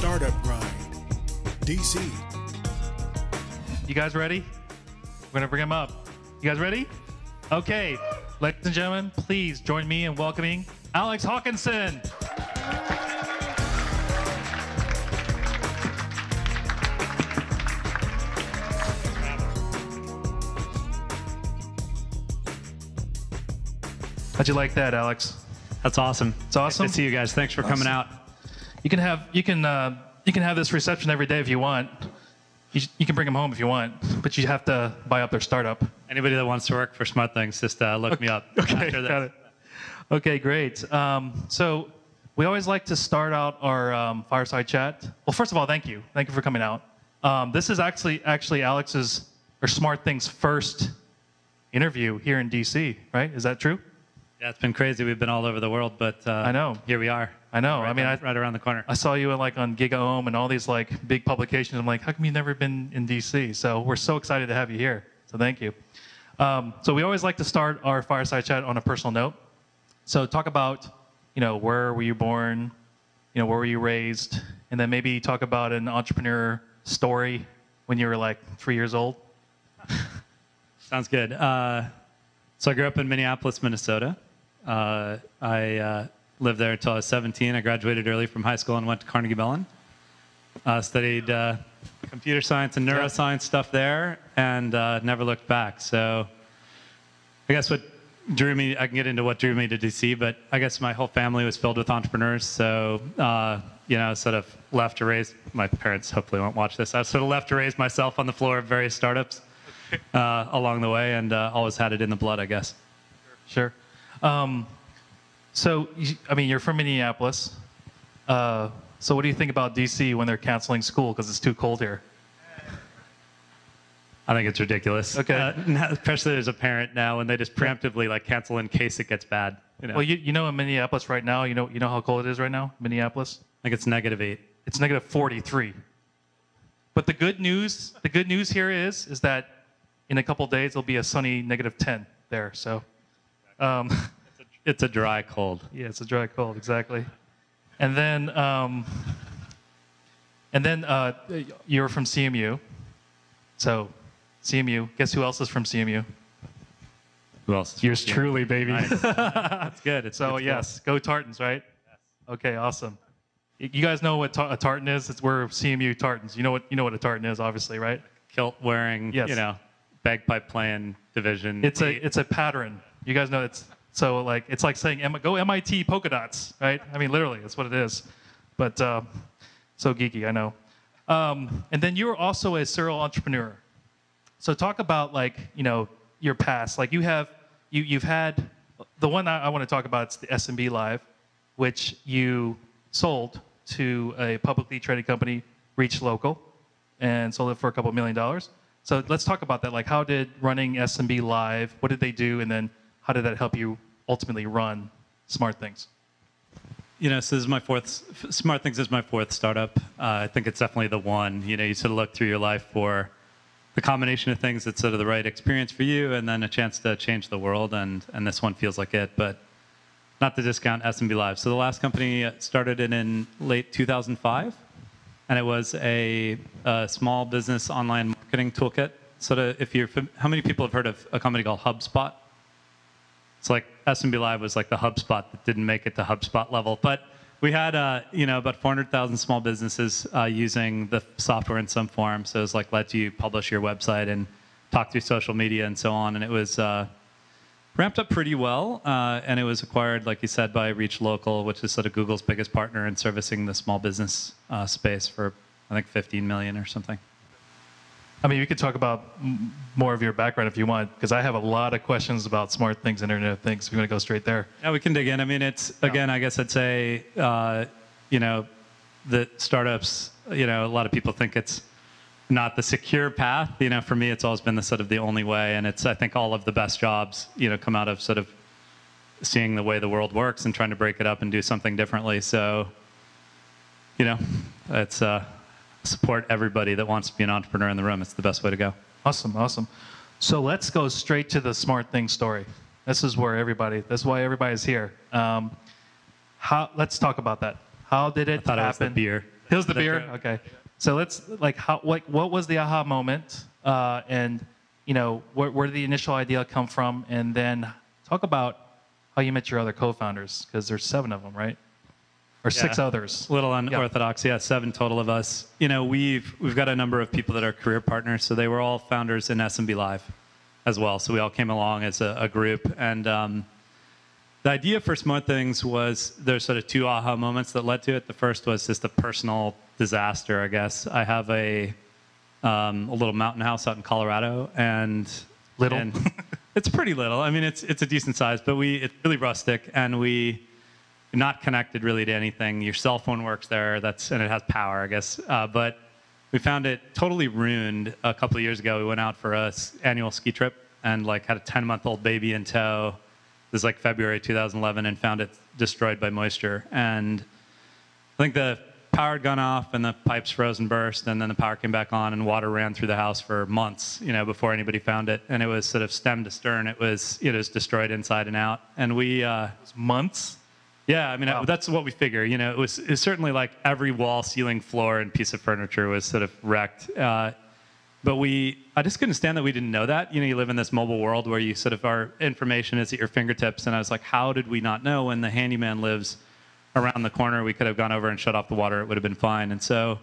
Startup Grind, DC. You guys ready? We're going to bring him up. You guys ready? Okay. Ladies and gentlemen, please join me in welcoming Alex Hawkinson. How'd you like that, Alex? That's awesome. It's awesome. Nice to see you guys. Thanks for coming out. You can have this reception every day if you want. You can bring them home if you want, but you have to buy up their startup. Anybody that wants to work for SmartThings, just look me up. Okay, after got it. Okay, great. So we always like to start out our fireside chat. Well, first of all, thank you. Thank you for coming out. This is actually Alex's or SmartThings' first interview here in DC, right? Is that true? Yeah, it's been crazy. We've been all over the world, but I know. Here we are. I know. Right around the corner. I saw you on GigaOM and all these big publications. I'm like, how come you've never been in DC? So we're so excited to have you here. So thank you. So we always like to start our fireside chat on a personal note. So talk about, where were you born? Where were you raised? And then maybe talk about an entrepreneur story when you were 3 years old. Sounds good. So I grew up in Minneapolis, Minnesota. I lived there until I was 17. I graduated early from high school and went to Carnegie Mellon. Studied computer science and neuroscience stuff there, and never looked back. So I guess what drew me, I can get into what drew me to DC, but I guess my whole family was filled with entrepreneurs. So, sort of left to raise, my parents hopefully won't watch this, I sort of left to raise myself on the floor of various startups along the way, and always had it in the blood, I guess. Sure. So, you're from Minneapolis. So what do you think about DC when they're canceling school because it's too cold here? I think it's ridiculous. Okay. Especially as a parent now, when they just preemptively cancel in case it gets bad. Well, in Minneapolis right now, you know how cold it is right now, Minneapolis? I think it's -8. It's -43. But the good news here is that in a couple days it'll be a sunny -10 there. So. It's a dry cold. Yeah, it's a dry cold, exactly. And then you're from CMU. So CMU, guess who else is from CMU? Who else? Yours truly, baby. Nice. That's good. Yes, go Tartans, right? Yes. Okay, awesome. You guys know what a tartan is? We're CMU Tartans. You know what a tartan is, obviously, right? Kilt wearing, yes. Bagpipe playing division. It's a pattern. You guys know it's like saying go MIT polka dots, right? Literally, that's what it is. But so geeky, I know. And then you're also a serial entrepreneur. So talk about your past. You've had the one I want to talk about. It's the SMB Live, which you sold to a publicly traded company, Reach Local, and sold it for a couple $1 million. So let's talk about that. How did running SMB Live? What did they do? And then how did that help you ultimately run SmartThings? So this is SmartThings is my fourth startup. I think it's definitely the one. You sort of look through your life for the combination of things that's sort of the right experience for you, and then a chance to change the world. And this one feels like it, but not to discount SMB Live. So the last company started in late 2005, and it was a small business online marketing toolkit. How many people have heard of a company called HubSpot? It's SMB Live was the HubSpot that didn't make it to HubSpot level. But we had, about 400,000 small businesses using the software in some form. So it was lets you publish your website and talk through social media and so on. And it was ramped up pretty well. And it was acquired, like you said, by Reach Local, which is sort of Google's biggest partner in servicing the small business space for, I think, 15 million or something. We could talk about more of your background if you want, because I have a lot of questions about SmartThings, Internet of Things. If you want to go straight there. Yeah, we can dig in. Again, I guess I'd say, the startups, a lot of people think it's not the secure path. For me, it's always been the only way. And I think all of the best jobs, come out of sort of seeing the way the world works and trying to break it up and do something differently. So, it's, support everybody that wants to be an entrepreneur in the room. It's the best way to go. Awesome. So let's go straight to the SmartThings story. That's why everybody's here. Let's talk about that. How did it happen? It was the beer. It was the Is that beer. true? Okay. So let's what was the aha moment, and where did the initial idea come from, and then talk about how you met your other co-founders, because there's 7 of them, right? Or 6 Yeah. others. A little unorthodox, yeah. 7 total of us. We've got a number of people that are career partners, so they were all founders in SMB Live as well. So we all came along as a group, and the idea for SmartThings was there's sort of 2 aha moments that led to it. The first was just a personal disaster, I guess. I have a little mountain house out in Colorado, and it's pretty little. I mean, it's a decent size, but it's really rustic, and we not connected really to anything. Your cell phone works there, and it has power, I guess. But we found it totally ruined a couple of years ago. We went out for a annual ski trip and had a 10-month-old baby in tow. This was February 2011, and found it destroyed by moisture. And I think the power had gone off, and the pipes froze and burst, and then the power came back on, and water ran through the house for months, before anybody found it. And it was sort of stem to stern. It was destroyed inside and out. And we Months. Yeah, I mean, Wow. that's what we figure. It was certainly every wall, ceiling, floor, and piece of furniture was sort of wrecked. But I just couldn't stand that we didn't know that. You live in this mobile world where you sort of our information is at your fingertips. And I was like, how did we not know when the handyman lives around the corner? We could have gone over and shut off the water. It would have been fine. And so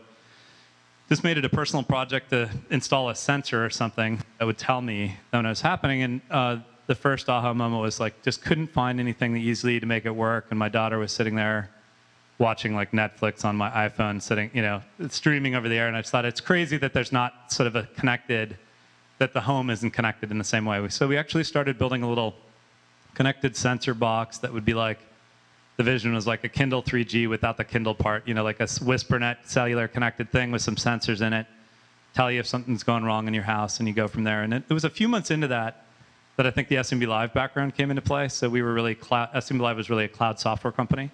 just made it a personal project to install a sensor or something that would tell me when it was happening. And the first aha moment was just couldn't find anything easily to make it work. And my daughter was sitting there watching Netflix on my iPhone, sitting, streaming over the air. And I just thought it's crazy that there's not sort of that the home isn't connected in the same way. So we actually started building a little connected sensor box that would be the vision was like a Kindle 3G without the Kindle part, like a WhisperNet cellular connected thing with some sensors in it, tell you if something's going wrong in your house, and you go from there. And it was a few months into that I think the SMB Live background came into play. So we were SMB Live was really a cloud software company.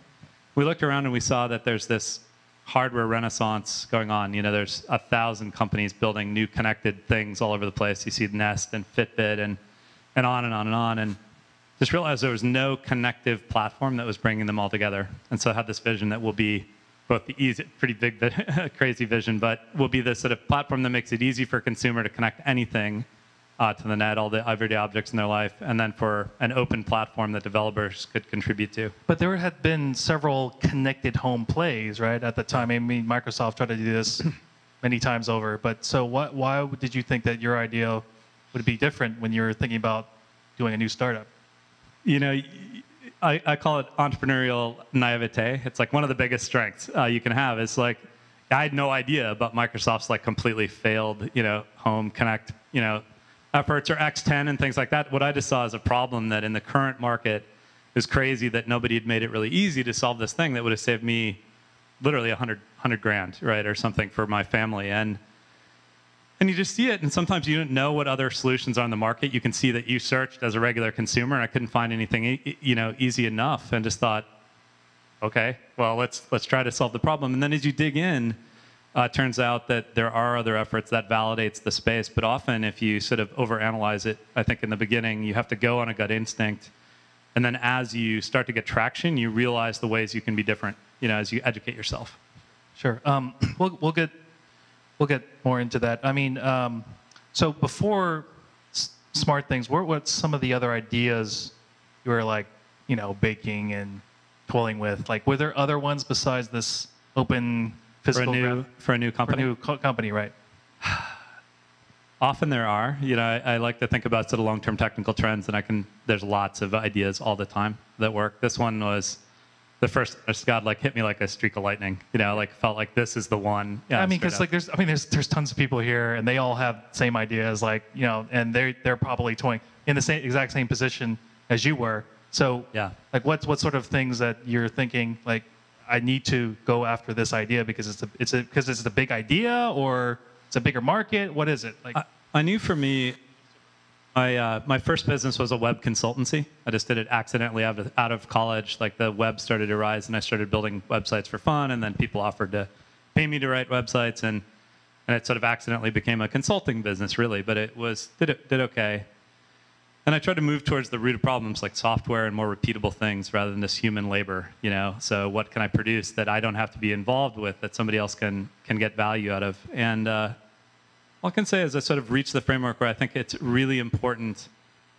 We looked around and we saw that there's this hardware renaissance going on. There's 1,000 companies building new connected things all over the place. You see Nest and Fitbit and on and on and on. And just realized there was no connective platform that was bringing them all together. And so I had this vision that will be both the easy, pretty big, crazy vision, but will be this sort of platform that makes it easy for a consumer to connect anything to the net, all the everyday objects in their life, and then for an open platform that developers could contribute to. But there had been several connected home plays, right, at the time. I mean, Microsoft tried to do this many times over. But so why did you think that your idea would be different when you were thinking about doing a new startup? I call it entrepreneurial naivete. It's one of the biggest strengths you can have. It's I had no idea about Microsoft's completely failed, home connect, efforts or X10 and things like that. What I just saw as a problem that in the current market is crazy that nobody had made it really easy to solve this thing that would have saved me literally 100 grand, right, or something for my family. And you just see it, and sometimes you don't know what other solutions are on the market. You can see that you searched as a regular consumer, and I couldn't find anything easy enough, and just thought, okay, well, let's try to solve the problem. And then as you dig in, it turns out that there are other efforts that validates the space, but often if you sort of overanalyze it, I think in the beginning you have to go on a gut instinct, and then as you start to get traction, you realize the ways you can be different, as you educate yourself. Sure. We'll get more into that. I mean, so before SmartThings, what's some of the other ideas you were baking and toiling with? Were there other ones besides this open physical for a new company? For a new company, right? Often there are. I like to think about sort of long-term technical trends, and there's lots of ideas all the time that work. This one was the first. God, hit me like a streak of lightning. Felt like this is the one. Yeah, I mean, because there's tons of people here, and they all have the same ideas, and they're probably toying in the exact same position as you were. So yeah, what sort of things that you're thinking I need to go after this idea because it's a big idea, or it's a bigger market? What is it? I knew for me, my first business was a web consultancy. I just did it accidentally out of college. The web started to rise, and I started building websites for fun, and then people offered to pay me to write websites, and it sort of accidentally became a consulting business, really. But it did okay. And I tried to move towards the root of problems like software and more repeatable things rather than this human labor, you know? So what can I produce that I don't have to be involved with, that somebody else can get value out of? And all I can say is I sort of reached the framework where I think it's really important.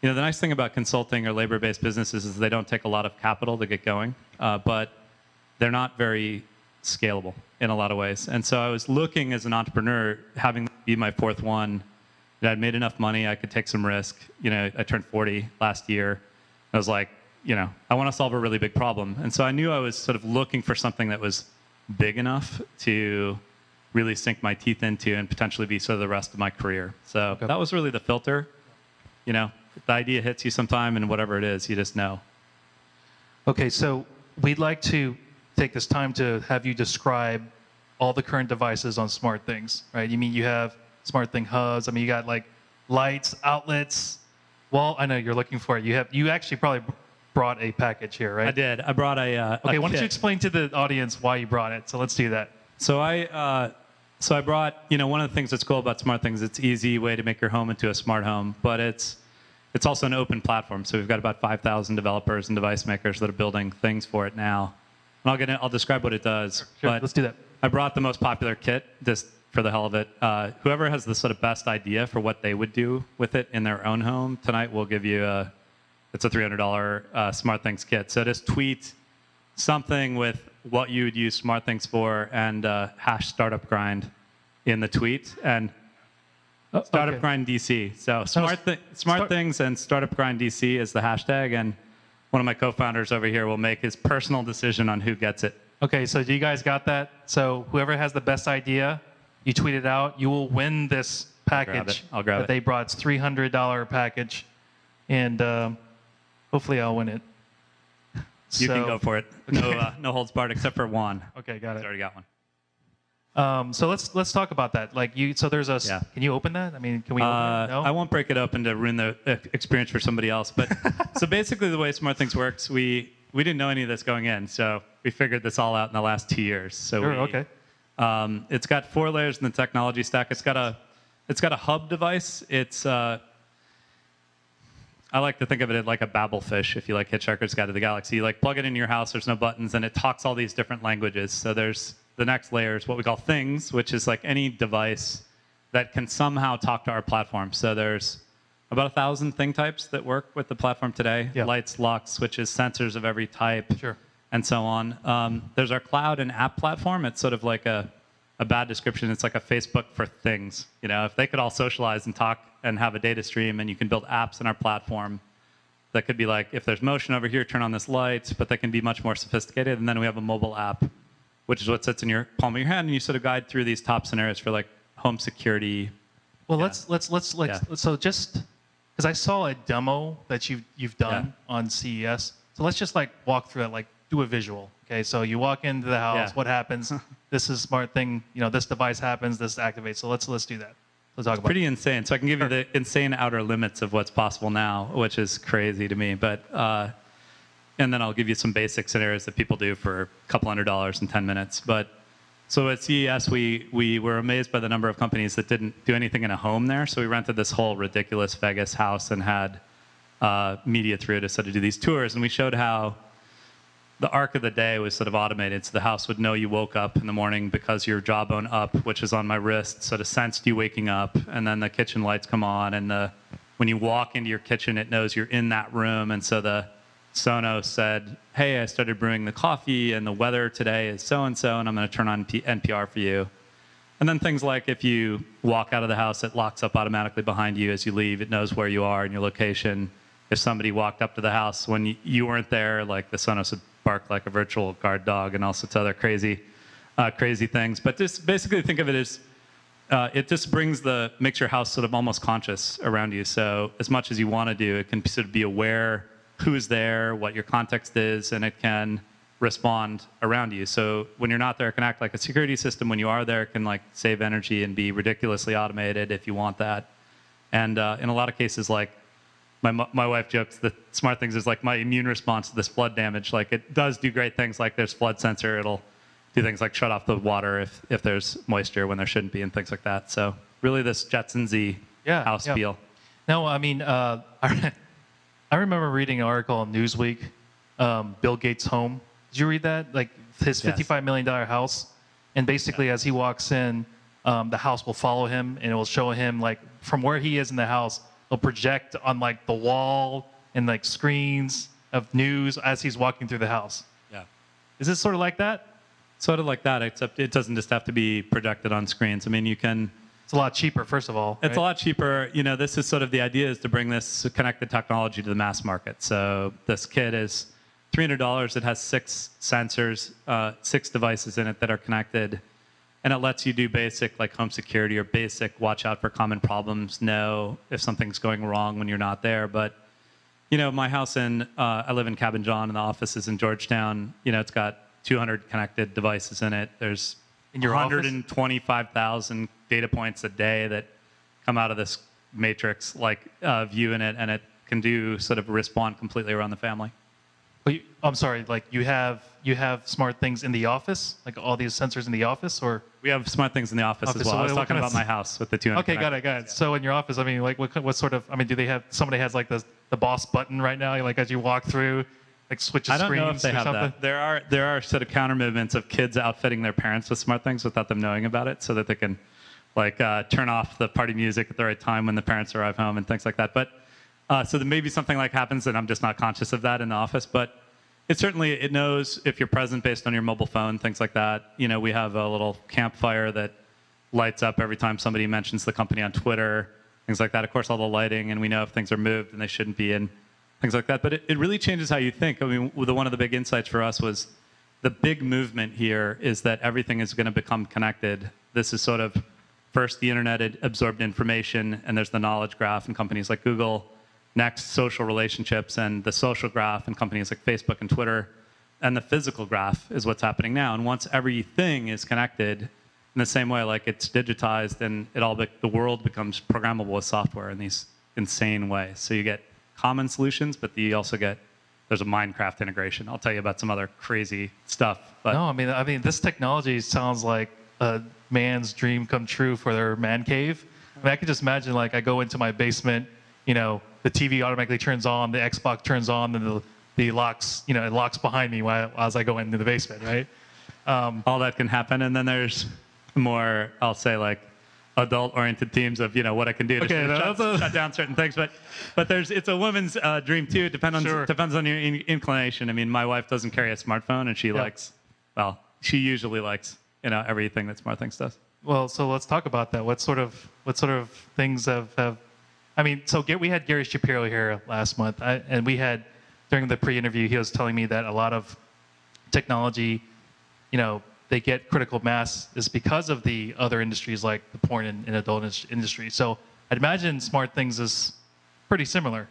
You know, the nice thing about consulting or labor-based businesses is they don't take a lot of capital to get going, but they're not very scalable in a lot of ways. And so I was looking as an entrepreneur, having be my fourth one, that I'd made enough money, I could take some risk. You know, I turned 40 last year. I was like, you know, I want to solve a really big problem. And so I knew I was sort of looking for something that was big enough to really sink my teeth into and potentially be sort of the rest of my career. So that was really the filter. You know, if the idea hits you sometime and whatever it is, you just know. Okay, so we'd like to take this time to have you describe all the current devices on SmartThings, right? You mean you have SmartThing hubs. I mean, you got like lights, outlets. Well, I know you're looking for it. You actually probably brought a package here, right? I did. I brought a okay, a why don't kit. you explain to the audience why you brought it? So let's do that. So I brought, you know, one of the things that's cool about SmartThings, it's an easy way to make your home into a smart home, but it's also an open platform. So we've got about 5,000 developers and device makers that are building things for it now. And I'll describe what it does. Sure, but let's do that. I brought the most popular kit, just for the hell of it. Whoever has the sort of best idea for what they would do with it in their own home, tonight we'll give you it's a $300 SmartThings kit. So just tweet something with what you would use SmartThings for and hash startup grind in the tweet and startup grind DC. So SmartThings and startup grind DC is the hashtag, and one of my co-founders over here will make his personal decision on who gets it. Okay, so do you guys got that? So whoever has the best idea, you tweet it out, you will win this package. I'll grab that it. they brought. It's $300 package, and hopefully I'll win it. You can go for it. No, no holds barred except for Juan. Okay, got He's it. already got one. So let's talk about that. Like so there's a. Yeah. Can you open that? I mean, can we? Open it? No? I won't break it open to ruin the experience for somebody else. But so basically, the way SmartThings works, we didn't know any of this going in, so we figured this all out in the last 2 years. So Sure, okay. It's got 4 layers in the technology stack. It's got a hub device. It's I like to think of it like a Babel fish, if you like Hitchhiker's Guide to the Galaxy. You like plug it into your house, there's no buttons, and it talks all these different languages. So there's the next layer is what we call things, which is like any device that can somehow talk to our platform. So there's about 1,000 thing types that work with the platform today. Yeah. Lights, locks, switches, sensors of every type, Sure. and so on. There's our cloud and app platform. It's sort of like a bad description. It's like a Facebook for things. You know, if they could all socialize and talk and have a data stream, and you can build apps in our platform that could be like, if there's motion over here, turn on this light, but they can be much more sophisticated. And then we have a mobile app, which is what sits in your palm of your hand, and you sort of guide through these top scenarios for like home security. Well, Yeah. let's Yeah. so just because I saw a demo that you've done on CES, so let's just like walk through it, like do a visual. Okay, so you walk into the house, Yeah. what happens? This is smart thing. You know, this device happens, this activates. So let's do that. Let's talk about Pretty insane. So I can give you the insane outer limits of what's possible now, which is crazy to me. But and then I'll give you some basic scenarios that people do for a couple $100 in 10 minutes. But so at CES, we were amazed by the number of companies that didn't do anything in a home there. So we rented this whole ridiculous Vegas house and had media through to sort of do these tours. And we showed how the arc of the day was sort of automated. So the house would know you woke up in the morning because your jawbone up, which is on my wrist, sort of sensed you waking up. And then the kitchen lights come on. And when you walk into your kitchen, it knows you're in that room. And so the Sonos said, hey, I started brewing the coffee, and the weather today is so-and-so, and I'm going to turn on NPR for you. And then things like if you walk out of the house, it locks up automatically behind you as you leave. It knows where you are and your location. If somebody walked up to the house when you weren't there, like the Sonos would bark like a virtual guard dog and all sorts of other crazy things. But just basically think of it as it just makes your house sort of almost conscious around you. So as much as you want to do, it can sort of be aware who's there, what your context is, and it can respond around you. So when you're not there, it can act like a security system. When you are there, it can like save energy and be ridiculously automated if you want that. And in a lot of cases, like my wife jokes that SmartThings is like my immune response to this flood damage. Like it does do great things, like there's flood sensor. It'll do things like shut off the water if there's moisture when there shouldn't be and things like that. So really this Jetsons-y house feel. No, I mean, I remember reading an article on Newsweek, Bill Gates' home. Did you read that? Like his $55 million house. And basically, as he walks in, the house will follow him, and it will show him like from where he is in the house. It'll project on like the wall and like screens of news as he's walking through the house. Yeah. Is this sort of like that? Sort of like that, except it doesn't just have to be projected on screens. I mean, you can. It's a lot cheaper, first of all. It's a lot cheaper. You know, this is sort of the idea is to bring this connected technology to the mass market. So this kit is $300. It has 6 sensors, 6 devices in it that are connected. And it lets you do basic like home security or basic watch out for common problems, know if something's going wrong when you're not there. But, you know, my house I live in Cabin John, and the office is in Georgetown. You know, it's got 200 connected devices in it. There's 125,000 data points a day that come out of this matrix like view in it, and it can do sort of respond completely around the family. I'm sorry, like you have SmartThings in the office, like all these sensors in the office, or we have SmartThings in the office as well. So I was talking about my house with the 200. Okay, got it. Yeah. So in your office, I mean, like what sort of? I mean, do they have somebody has like the boss button right now, like as you walk through, like switches screens? I don't know if they have something? that. There are sort of counter movements of kids outfitting their parents with SmartThings without them knowing about it, so that they can like turn off the party music at the right time when the parents arrive home and things like that. But so there may be something like happens, and I'm just not conscious of that in the office, but. It knows if you're present based on your mobile phone, things like that. You know, we have a little campfire that lights up every time somebody mentions the company on Twitter, things like that. Of course, all the lighting, and we know if things are moved and they shouldn't be in, things like that. But it really changes how you think. I mean, one of the big insights for us was the big movement here is that everything is going to become connected. This is sort of first the internet absorbed information, and there's the knowledge graph and companies like Google. Next, social relationships and the social graph and companies like Facebook and Twitter. And the physical graph is what's happening now. And once everything is connected in the same way, like it's digitized, and the world becomes programmable with software in these insane ways. So you get common solutions, but you also there's a Minecraft integration. I'll tell you about some other crazy stuff. But no, I mean, this technology sounds like a man's dream come true for their man cave. I mean, I can just imagine, like, I go into my basement, you know, the TV automatically turns on, the Xbox turns on, and the locks, you know, it locks behind me as I go into the basement, right? All that can happen, and then there's more, I'll say, like adult-oriented themes of, you know, what I can do to shut down certain things. But it's a woman's dream too. It depends on your inclination. I mean, my wife doesn't carry a smartphone, and she usually likes, you know, everything that SmartThings does. Well, so let's talk about that. What sort of things have I mean, so we had Gary Shapiro here last month, and we had, during the pre-interview, he was telling me that a lot of technology, you know, they get critical mass is because of the other industries like the porn and adult industry. So I'd imagine SmartThings is pretty similar.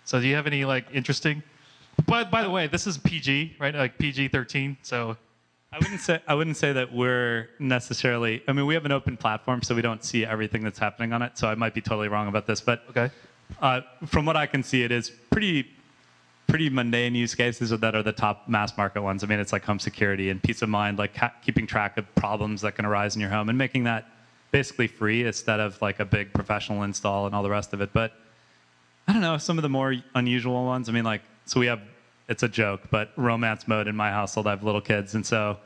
So do you have any like interesting? By the way, this is PG, right? Like PG-13. So I wouldn't say that we're necessarily. I mean, we have an open platform, so we don't see everything that's happening on it. So I might be totally wrong about this, but okay. From what I can see, it is pretty mundane use cases that are the top mass market ones. I mean, it's like home security and peace of mind, like keeping track of problems that can arise in your home and making that basically free instead of like a big professional install and all the rest of it. But I don't know, some of the more unusual ones. I mean, like, so we have. It's a joke, but romance mode in my household. I have little kids, and so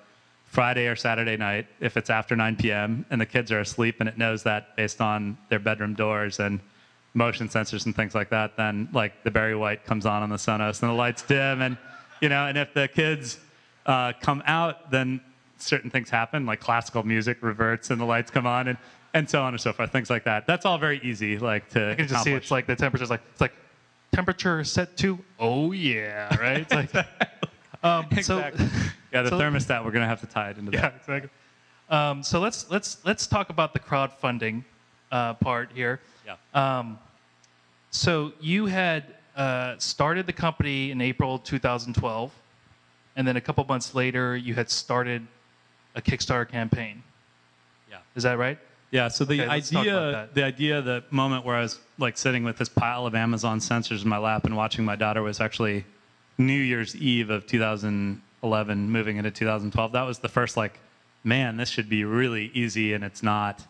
Friday or Saturday night, if it's after 9 p.m. and the kids are asleep, and it knows that based on their bedroom doors and motion sensors and things like that, then like the Barry White comes on the Sonos and the lights dim, and you know, and if the kids come out, then certain things happen, like classical music reverts and the lights come on, and so on and so forth, things like that. That's all very easy, like to. I can just see it's like the temperature's like it's like. Temperature set to, oh yeah, right? It's like, exactly. So, yeah, the thermostat, we're gonna have to tie it into that. Yeah, exactly. So let's talk about the crowdfunding part here. Yeah. So you had started the company in April 2012, and then a couple months later, you had started a Kickstarter campaign. Yeah. Is that right? Yeah, so the idea, the moment where I was like sitting with this pile of Amazon sensors in my lap and watching my daughter was actually New Year's Eve of 2011, moving into 2012. That was the first like, man, this should be really easy, and it's not.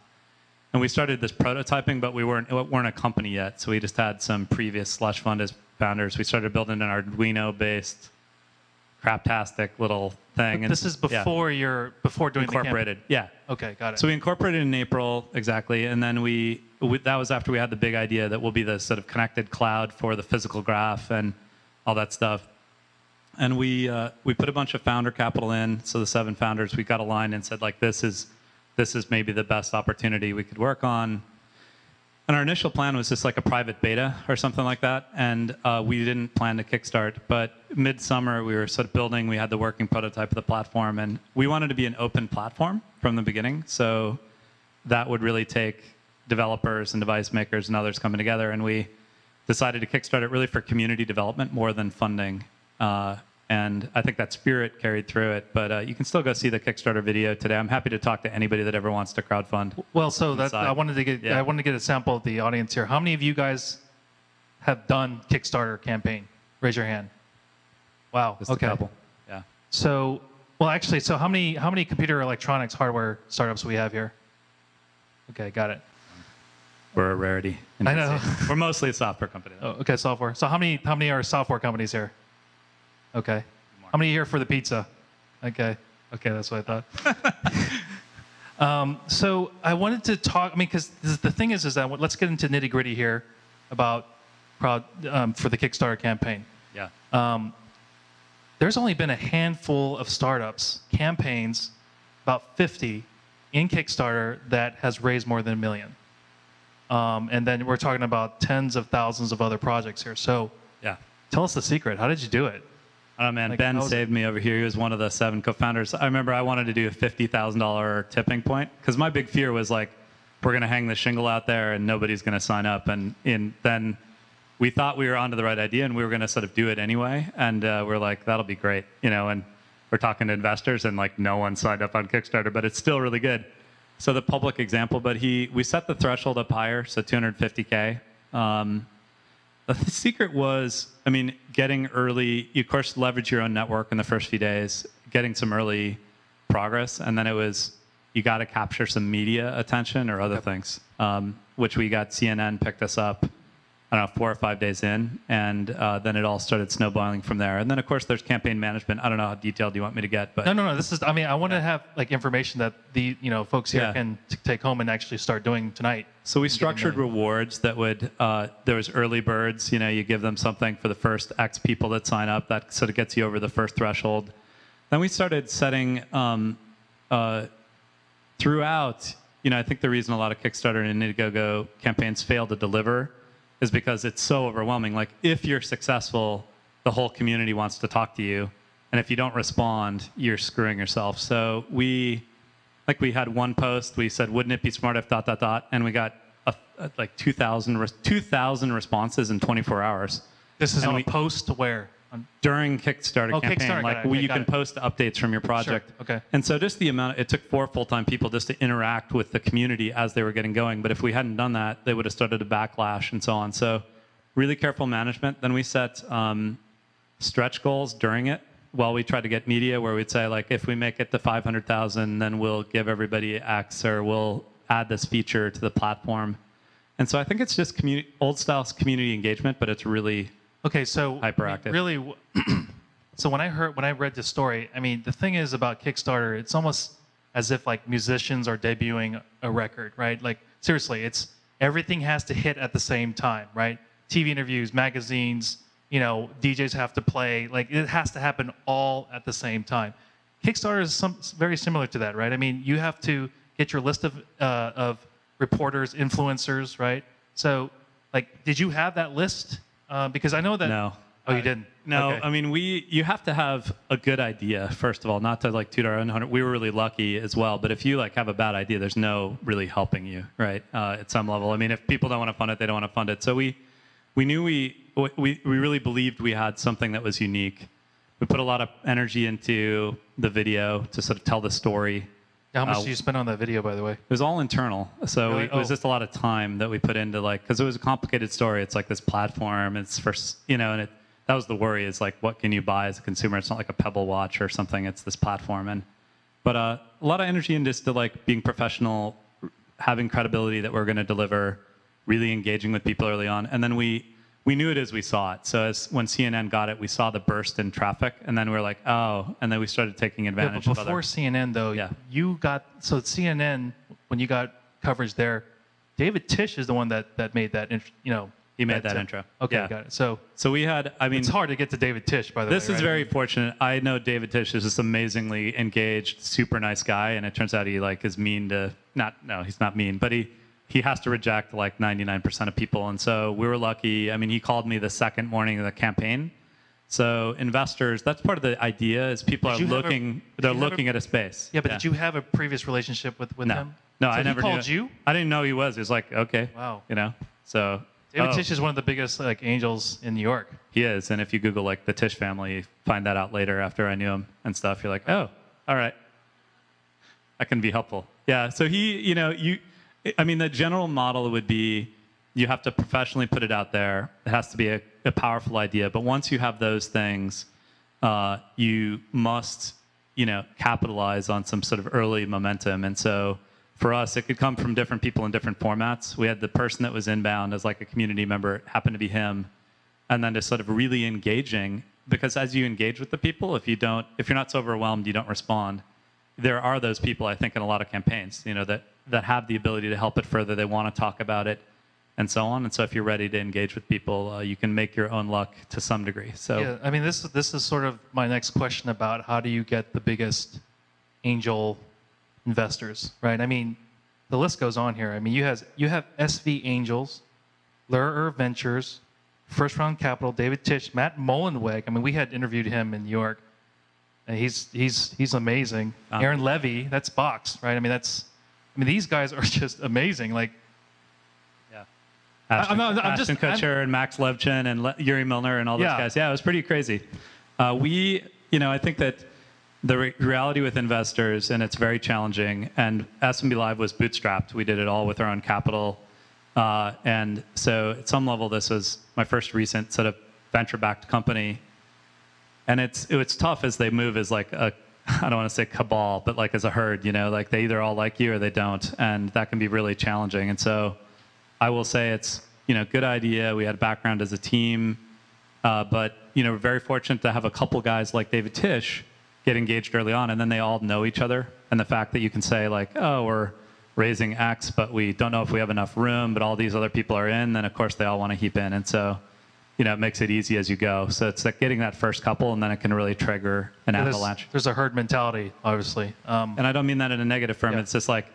And we started this prototyping, but we weren't a company yet. So we just had some previous slush fund as founders. We started building an Arduino-based, craptastic little thing. But this is before before doing incorporated. The yeah. Okay, got it. So we incorporated in April, exactly, and then that was after we had the big idea that we'll be the sort of connected cloud for the physical graph and all that stuff. And we put a bunch of founder capital in. So the 7 founders, we got aligned and said, like, this is maybe the best opportunity we could work on. And our initial plan was just like a private beta or something like that. And we didn't plan to kickstart. But midsummer, we were sort of building. We had the working prototype of the platform. And we wanted to be an open platform from the beginning. So that would really take developers and device makers and others coming together. And we decided to kickstart it really for community development more than funding. And I think that spirit carried through it. But you can still go see the Kickstarter video today. I'm happy to talk to anybody that ever wants to crowdfund. Well, so that I wanted to get a sample of the audience here. How many of you guys have done Kickstarter campaign? Raise your hand. Wow. Just okay. a couple. Yeah. So, well, actually, so how many computer electronics hardware startups we have here? Okay, got it. We're a rarity. I know. We're mostly a software company. Oh, okay, software. So how many are software companies here? Okay. How many here for the pizza? Okay. Okay, that's what I thought. So I wanted to talk. I mean, because the thing is that let's get into nitty gritty here about for the Kickstarter campaign. Yeah. There's only been a handful of startups campaigns, about 50, in Kickstarter that has raised more than $1 million. And then we're talking about tens of thousands of other projects here. So Yeah. tell us the secret. How did you do it? Oh man, Like, Ben saved me over here. He was one of the 7 co-founders. I remember I wanted to do a $50,000 tipping point because my big fear was like, we're going to hang the shingle out there and nobody's going to sign up. And then we thought we were onto the right idea and we were going to sort of do it anyway. And we're like, that'll be great, you know. And we're talking to investors and like no one signed up on Kickstarter, but it's still really good. So the public example, but we set the threshold up higher, so 250K. The secret was, I mean, getting early, you of course leverage your own network in the first few days, getting some early progress, and then it was, you got to capture some media attention or other things, which we got. CNN picked us up, I don't know, 4 or 5 days in, and then it all started snowballing from there. And then, of course, there's campaign management. I don't know how detailed you want me to get, but No. This is. I mean, I want to have like information that the folks here can take home and actually start doing tonight. So we structured rewards that would. There was early birds. You give them something for the first X people that sign up. That sort of gets you over the first threshold. Then we started setting throughout. I think the reason a lot of Kickstarter and Indiegogo campaigns fail to deliver is because it's so overwhelming. Like, if you're successful, the whole community wants to talk to you. And if you don't respond, you're screwing yourself. So we had one post, we said, wouldn't it be smart if ... And we got like 2,000 responses in 24 hours. This is on a post where? During Kickstarter campaign, Kickstarter, you can post updates from your project. Sure. Okay. And so just the amount, it took 4 full-time people just to interact with the community as they were getting going. But if we hadn't done that, they would have started a backlash and so on. So really careful management. Then we set stretch goals during it while we tried to get media, where we'd say, like, if we make it to 500,000, then we'll give everybody X, or we'll add this feature to the platform. And so I think it's just old-style community engagement, but it's really... Okay, so hyperactive. Really, so when I read this story, I mean, the thing is about Kickstarter, it's almost as if like musicians are debuting a record, right? Like, seriously, it's everything has to hit at the same time, right? TV interviews, magazines, DJs have to play, like it has to happen all at the same time. Kickstarter is very similar to that, right? I mean, you have to get your list of reporters, influencers, right? So, like, did you have that list? Because I know that. No. Oh, you didn't? No. Okay. I mean, you have to have a good idea, first of all, not to like toot our own horn. We were really lucky as well. But if you like have a bad idea, there's no really helping you, right? At some level. I mean, if people don't want to fund it, they don't want to fund it. So we knew we really believed we had something that was unique. We put a lot of energy into the video to sort of tell the story. How much did you spend on that video, by the way? It was all internal. So Really? it was just a lot of time that we put into, like, because it was a complicated story. It's like this platform. It's for, and that was the worry, is like, what can you buy as a consumer? It's not like a Pebble watch or something. It's this platform. But a lot of energy into just like being professional, having credibility that we're going to deliver, really engaging with people early on. And then we knew it as we saw it. So when CNN got it, we saw the burst in traffic, and then we were like, oh, and then we started taking advantage but of before other. CNN, though, Yeah. you got, so CNN, when you got coverage there, David Tisch is the one that made that, He made that intro. Okay, Yeah. got it. So we had, I mean, it's hard to get to David Tisch, by the way. this is right? very fortunate. I know David Tisch is this amazingly engaged, super nice guy, and it turns out he like is mean to he's not mean, but he has to reject like 99% of people. And so we were lucky. I mean, he called me the second morning of the campaign. So investors, that's part of the idea is people are looking at a space. Yeah, but did you have a previous relationship with him? No, so I never he knew. called you? I didn't know he was. He was like, okay. Wow. So David Tisch is one of the biggest like angels in New York. He is. And if you Google like the Tisch family, you find that out later after I knew him and stuff. You're like, oh, all right. That can be helpful. Yeah. So I mean, the general model would be you have to professionally put it out there. It has to be a powerful idea. But once you have those things, you must, capitalize on some sort of early momentum. And so for us, it could come from different people in different formats. We had the person that was inbound as like a community member, it happened to be him. And then just sort of really engaging, because as you engage with the people, if you're not so overwhelmed, you don't respond. There are those people, I think, in a lot of campaigns, that have the ability to help it further. They want to talk about it and so on. And so if you're ready to engage with people, you can make your own luck to some degree. So yeah, I mean, this is sort of my next question about how do you get the biggest angel investors, right? I mean, the list goes on here. I mean, you have SV Angels, Lurer Ventures, First Round Capital, David Tisch, Matt Mullenweg. I mean, we had interviewed him in New York, and he's amazing. Aaron Levy, that's Box, right? I mean, these guys are just amazing. Like, yeah, I'm Ashton Kutcher and Max Levchin and Yuri Milner and all those guys. Yeah, it was pretty crazy. I think that the reality with investors, and it's very challenging, and S&B Live was bootstrapped. We did it all with our own capital. And so at some level, this was my first recent sort of venture-backed company. And it's tough as they move as like I don't want to say cabal, but like as a herd, like they either all like you or they don't. And that can be really challenging. And so I will say it's, good idea. We had a background as a team, but, we're very fortunate to have a couple guys like David Tisch get engaged early on, and then they all know each other. And the fact that you can say like, oh, we're raising X, but we don't know if we have enough room, but all these other people are in, then of course they all want to heap in. And so, it makes it easy as you go. So it's like getting that first couple, and then it can really trigger an avalanche. There's a herd mentality, obviously. And I don't mean that in a negative firm. Yeah. It's just like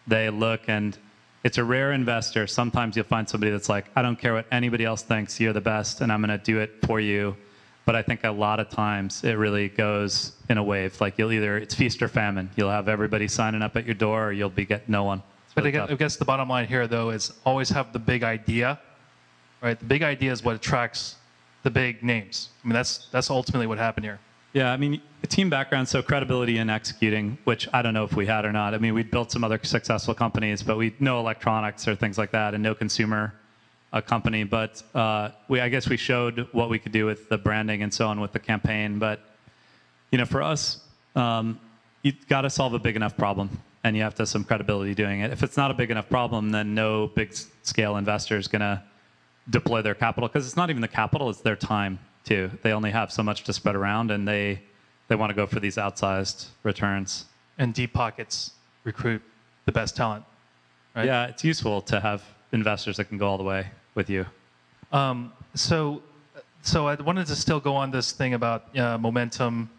they look, and it's a rare investor. Sometimes you'll find somebody that's like, I don't care what anybody else thinks, you're the best, and I'm going to do it for you. But I think a lot of times it really goes in a wave. Like it's feast or famine. You'll have everybody signing up at your door, or you'll get no one. But I guess the bottom line here, though, is always have the big idea, right? The big idea is what attracts the big names. I mean, that's ultimately what happened here. Yeah, I mean, a team background, so credibility in executing, which I don't know if we had or not. I mean, we'd built some other successful companies, but we know electronics or things like that, and no consumer company. But I guess we showed what we could do with the branding and so on with the campaign. But for us, you've got to solve a big enough problem, and you have to have some credibility doing it. If it's not a big enough problem, then no big scale investor is going to deploy their capital, because it's not even the capital, it's their time too. They only have so much to spread around, and they want to go for these outsized returns. And deep pockets recruit the best talent, right? Yeah, it's useful to have investors that can go all the way with you. So I wanted to still go on this thing about momentum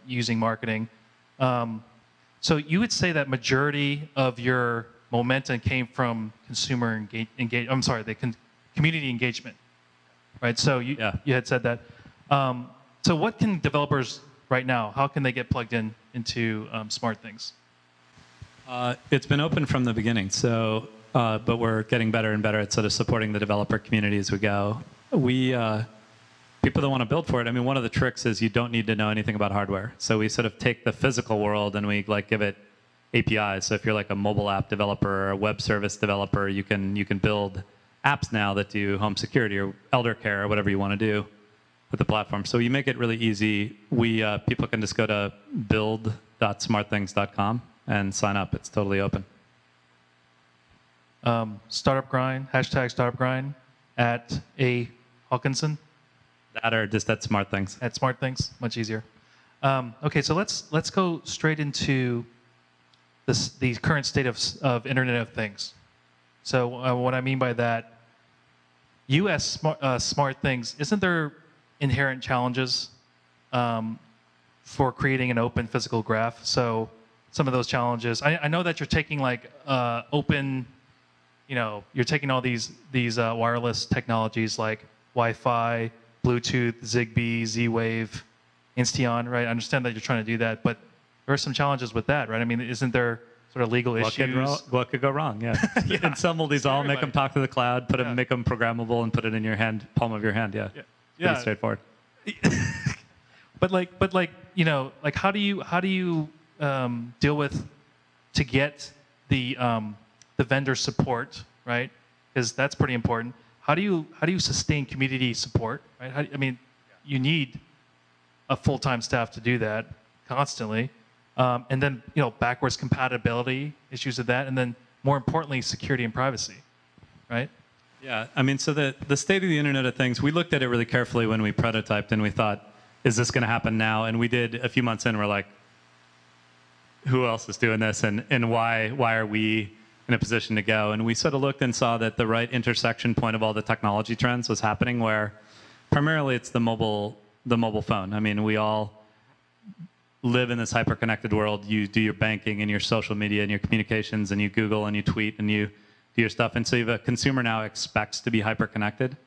using marketing. So you would say that majority of your momentum came from consumer community engagement, right? So you had said that. So what can developers right now, how can they get plugged into SmartThings? It's been open from the beginning, so but we're getting better and better at sort of supporting the developer community as we go. People that want to build for it, I mean, one of the tricks is you don't need to know anything about hardware. So we sort of take the physical world and we like give it APIs. So if you're like a mobile app developer or a web service developer, you can build apps now that do home security or elder care or whatever you want to do with the platform. So you make it really easy. People can just go to build.smartthings.com and sign up. It's totally open. Startup Grind, hashtag Startup Grind at a Hawkinson That or just at SmartThings. at SmartThings, much easier. Okay, so let's go straight into the current state of Internet of Things. So what I mean by that, U.S. smart things, isn't there inherent challenges for creating an open physical graph? So some of those challenges, I know that you're taking like open, you're taking all these wireless technologies like Wi-Fi, Bluetooth, Zigbee, Z-Wave, Insteon, right? I understand that you're trying to do that, but there are some challenges with that, right? I mean, isn't there sort of legal issues? What could go wrong? Yeah. Yeah. Assemble these all, make them talk to the cloud, make them programmable, and put it in your palm of your hand. Yeah. Pretty straightforward. But how do you deal with to get the vendor support, right? Because that's pretty important. How do you sustain community support, right? You need a full-time staff to do that constantly, and then backwards compatibility issues of that, and then more importantly, security and privacy, right? Yeah, so the state of the Internet of Things, we looked at it really carefully when we prototyped, and we thought, is this going to happen now? And we did a few months in, we're like, who else is doing this, and why are we in a position to go? And we sort of looked and saw that the right intersection point of all the technology trends was happening, where primarily it's the mobile phone. We all live in this hyper-connected world. You do your banking and your social media and your communications, and you Google and you tweet and you do your stuff. And so the consumer now expects to be hyper-connected.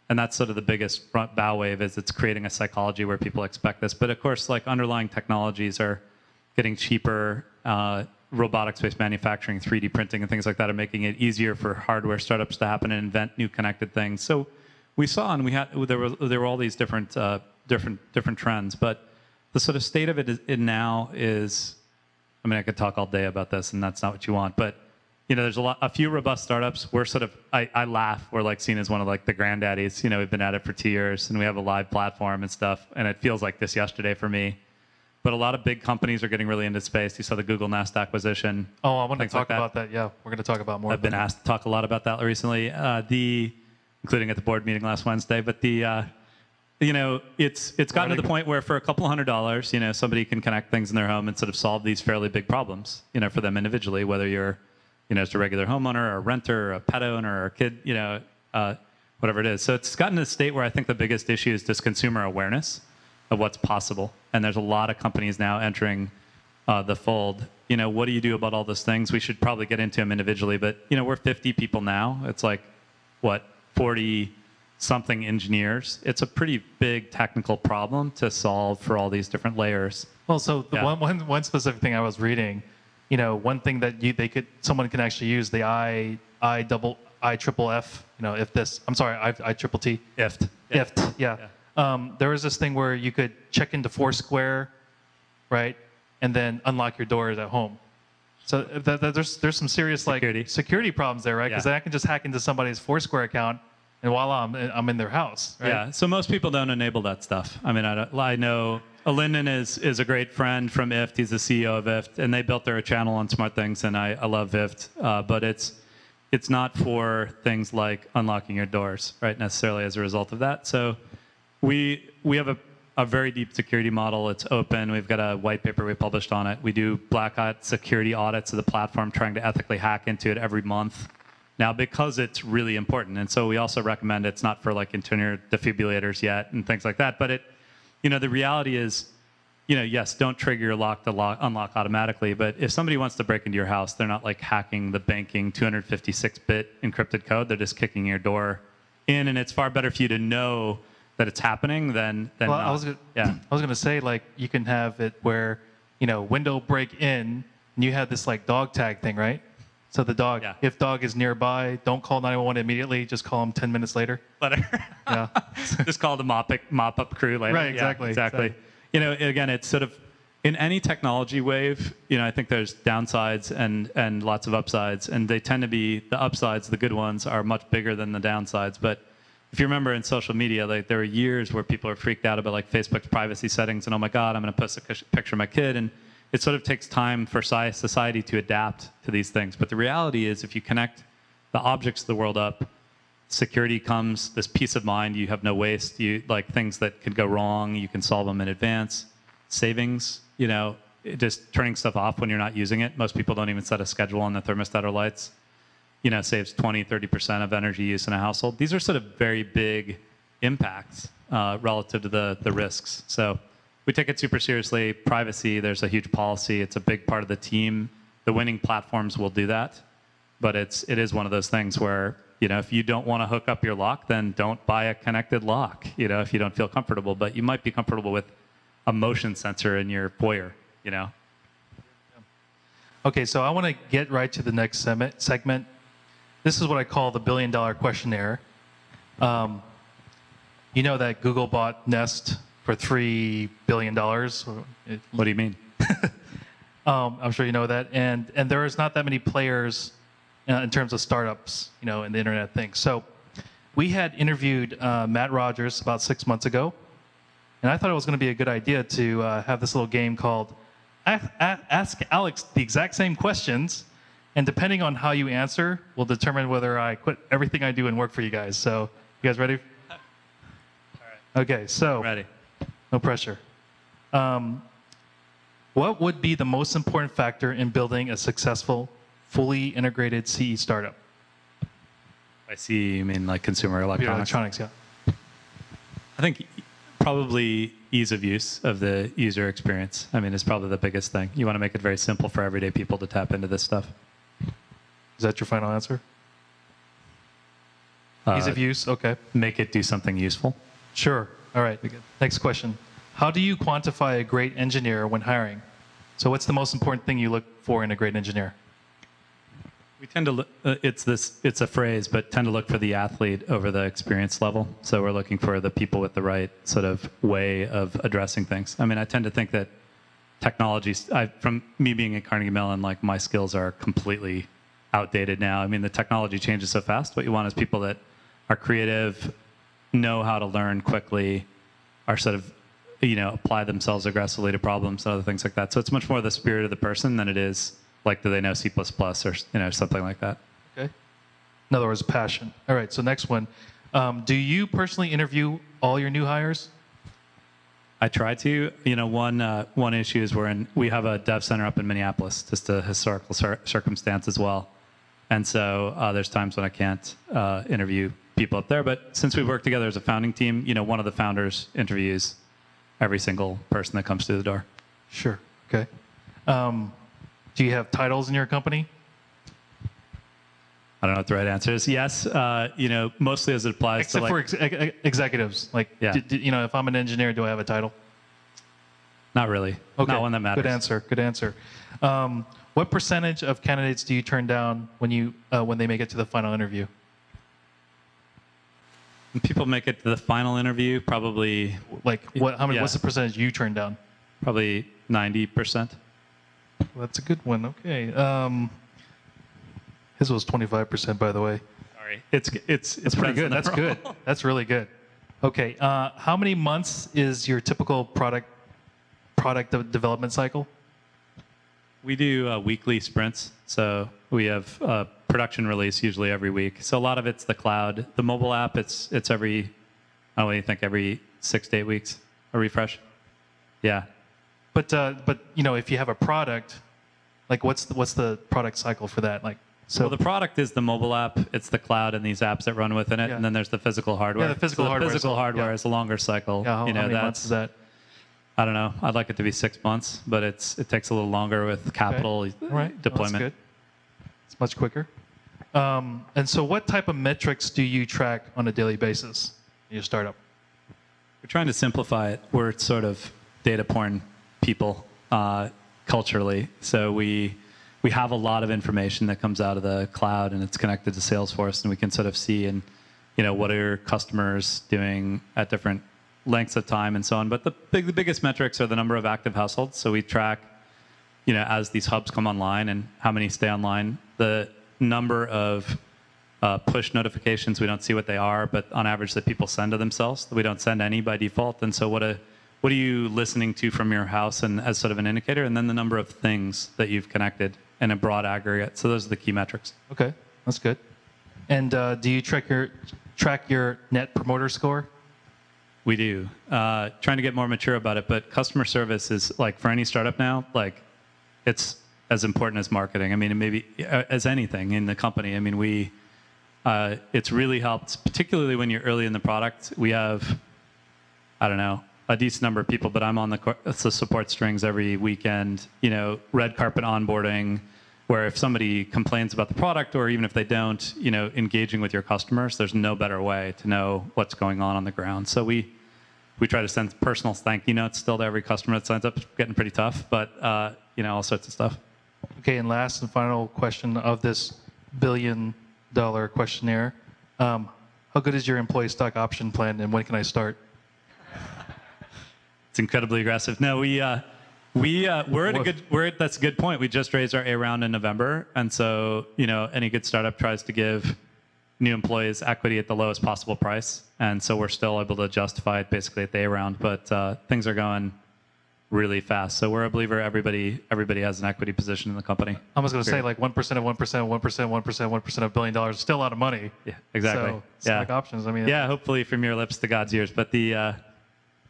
And that's sort of the biggest bow wave, is it's creating a psychology where people expect this. But of course, like underlying technologies are getting cheaper. Robotics-based manufacturing, 3D printing, and things like that are making it easier for hardware startups to happen and invent new connected things. So we saw, and there were all these different trends. But the sort of state of it now is, I could talk all day about this, and that's not what you want. But there's a few robust startups. We're sort of, I laugh, we're like seen as one of like the granddaddies. We've been at it for 2 years, and we have a live platform and stuff, and it feels like this yesterday for me. But a lot of big companies are getting really into space. You saw the Google Nest acquisition. Oh, I want to talk about that. Yeah, we're going to talk about more. I've been asked to talk a lot about that recently, including at the board meeting last Wednesday. But it's gotten to the point where for a couple $100, somebody can connect things in their home and sort of solve these fairly big problems, for them individually, whether you're, just a regular homeowner or a renter or a pet owner or a kid, whatever it is. So it's gotten to a state where I think the biggest issue is just consumer awareness of what's possible. And there's a lot of companies now entering the fold. What do you do about all those things? We should probably get into them individually, but we're 50 people now. It's like, 40-something engineers. It's a pretty big technical problem to solve for all these different layers. Well, so the one specific thing I was reading, one thing that someone can actually use, the IFFF, if this, I'm sorry, ITTT. IFT. IFT, yeah. There was this thing where you could check into Foursquare, right, and then unlock your doors at home. So there's some serious security problems there, right? Because I can just hack into somebody's Foursquare account, and voila, I'm in their house, right? Yeah. So most people don't enable that stuff. I know Lyndon is a great friend from IFT. He's the CEO of IFT, and they built their channel on SmartThings, and I love IFT, but it's not for things like unlocking your doors, right? Necessarily as a result of that. So we have a very deep security model. It's open. We've got a white paper we published on it. We do black hat security audits of the platform, trying to ethically hack into it every month now, because it's really important. And so we also recommend it's not for like internal defibrillators yet and things like that. But the reality is, yes, don't trigger your lock to unlock automatically. But if somebody wants to break into your house, they're not like hacking the banking 256-bit encrypted code. They're just kicking your door in, and it's far better for you to know that it's happening than not. I was going to say, like, you can have it where, window break in, and you have this like dog tag thing, right? So the dog, if dog is nearby, don't call 911 immediately. Just call them 10 minutes later. Yeah. Just call the mop up crew later. Right. Exactly. Yeah, exactly. Again, it's sort of in any technology wave. I think there's downsides and lots of upsides, and they tend to be the upsides. The good ones are much bigger than the downsides, but if you remember in social media, like there were years where people are freaked out about like Facebook's privacy settings and, oh my God, I'm going to post a picture of my kid. And it sort of takes time for society to adapt to these things. But the reality is, if you connect the objects of the world up. Security comes, this peace of mind, you have no waste, you like things that could go wrong, you can solve them in advance. Savings, just turning stuff off when you're not using it. Most people don't even set a schedule on the thermostat or lights. Saves 20, 30% of energy use in a household. These are sort of very big impacts relative to the risks. So we take it super seriously. Privacy, there's a huge policy. It's a big part of the team. The winning platforms will do that. But it is one of those things where, if you don't want to hook up your lock, then don't buy a connected lock, if you don't feel comfortable. But you might be comfortable with a motion sensor in your foyer, Okay, so I want to get right to the next segment. This is what I call the billion-dollar questionnaire. You know that Google bought Nest for $3 billion? What do you mean? I'm sure you know that. And there is not that many players in terms of startups, in the Internet of Things. So we had interviewed Matt Rogers about 6 months ago, and I thought it was going to be a good idea to have this little game called Ask Alex the exact same questions, and depending on how you answer, will determine whether I quit everything I do and work for you guys. So you guys ready? All right. Okay, so Ready. No pressure. What would be the most important factor in building a successful, fully integrated CE startup? I see you mean like consumer electronics. Electronics, yeah. I think probably ease of use of the user experience. Is probably the biggest thing. You want to make it very simple for everyday people to tap into this stuff. Is that your final answer? Ease of use, okay. Make it do something useful. Sure, all right. Next question. How do you quantify a great engineer when hiring? So what's the most important thing you look for in a great engineer? We tend to look, it's a phrase, but tend to look for the athlete over the experience level. So we're looking for the people with the right sort of way of addressing things. I tend to think that technology, from me being at Carnegie Mellon, like my skills are completely outdated now. The technology changes so fast. What you want is people that are creative, know how to learn quickly, are sort of, apply themselves aggressively to problems and other things like that. So it's much more the spirit of the person than it is like, do they know C++ or, something like that. Okay. In other words, passion. All right, so next one. Do you personally interview all your new hires? I try to. One issue is we have a dev center up in Minneapolis, just a historical circumstance as well. And so there's times when I can't interview people up there. But since we work together as a founding team, one of the founders interviews every single person that comes through the door. Sure. Okay. Do you have titles in your company? I don't know what the right answer is. Yes, mostly as it applies Except to for executives. Like, yeah. If I'm an engineer, do I have a title? Not really. Okay. Not one that matters. Good answer. What percentage of candidates do you turn down when they make it to the final interview? When people make it to the final interview, probably what's the percentage you turn down? Probably 90%. Well, that's a good one. Okay. His was 25%, by the way. Sorry. It's pretty good. That's good. That's really good. Okay. How many months is your typical product development cycle? We do weekly sprints. So we have a production release usually every week. So a lot of it's the cloud. The mobile app, it's every 6 to 8 weeks, a refresh. Yeah. But if you have a product, like what's the product cycle for that? Well, the product is the mobile app. It's the cloud and these apps that run within it, yeah. And then there's the physical hardware. Yeah, the physical hardware. Is a longer cycle. Yeah, how many months is that? I don't know. I'd like it to be 6 months, but it takes a little longer with capital Right. deployment. Well, that's good. It's much quicker. And so, what type of metrics do you track on a daily basis in your startup? We're trying to simplify it. We're sort of data porn people culturally. So we have a lot of information that comes out of the cloud and it's connected to Salesforce, and we can sort of see what are customers doing at different lengths of time and so on. But the biggest metrics are the number of active households. So we track, as these hubs come online and how many stay online, the number of push notifications. We don't see what they are, but on average that people send to themselves. We don't send any by default. And so what are you listening to from your house and as sort of an indicator? And then the number of things that you've connected in a broad aggregate. So those are the key metrics. Okay, that's good. And do you track your net promoter score? We do. Trying to get more mature about it, but customer service is like for any startup now, like it's as important as marketing. I mean, and maybe as anything in the company. I mean, it's really helped, particularly when you're early in the product. We have, I don't know, a decent number of people, but I'm on the support strings every weekend. You know, red carpet onboarding, where if somebody complains about the product, or even if they don't, you know, engaging with your customers, there's no better way to know what's going on the ground. So we try to send personal thank you notes still to every customer that signs up. It's getting pretty tough, but you know, all sorts of stuff. Okay, and last and final question of this billion-dollar questionnaire: how good is your employee stock option plan, and when can I start? It's incredibly aggressive. No, that's a good point. We just raised our A round in November, and so you know, any good startup tries to give new employees equity at the lowest possible price, and so we're still able to justify it basically at the A round. But things are going really fast, so we're a believer. Everybody has an equity position in the company. I was going to say like 1% of 1%, 1%, 1%, 1% of $1 billion is still a lot of money. Yeah, exactly. So stock options. I mean, yeah, hopefully from your lips to God's ears. But the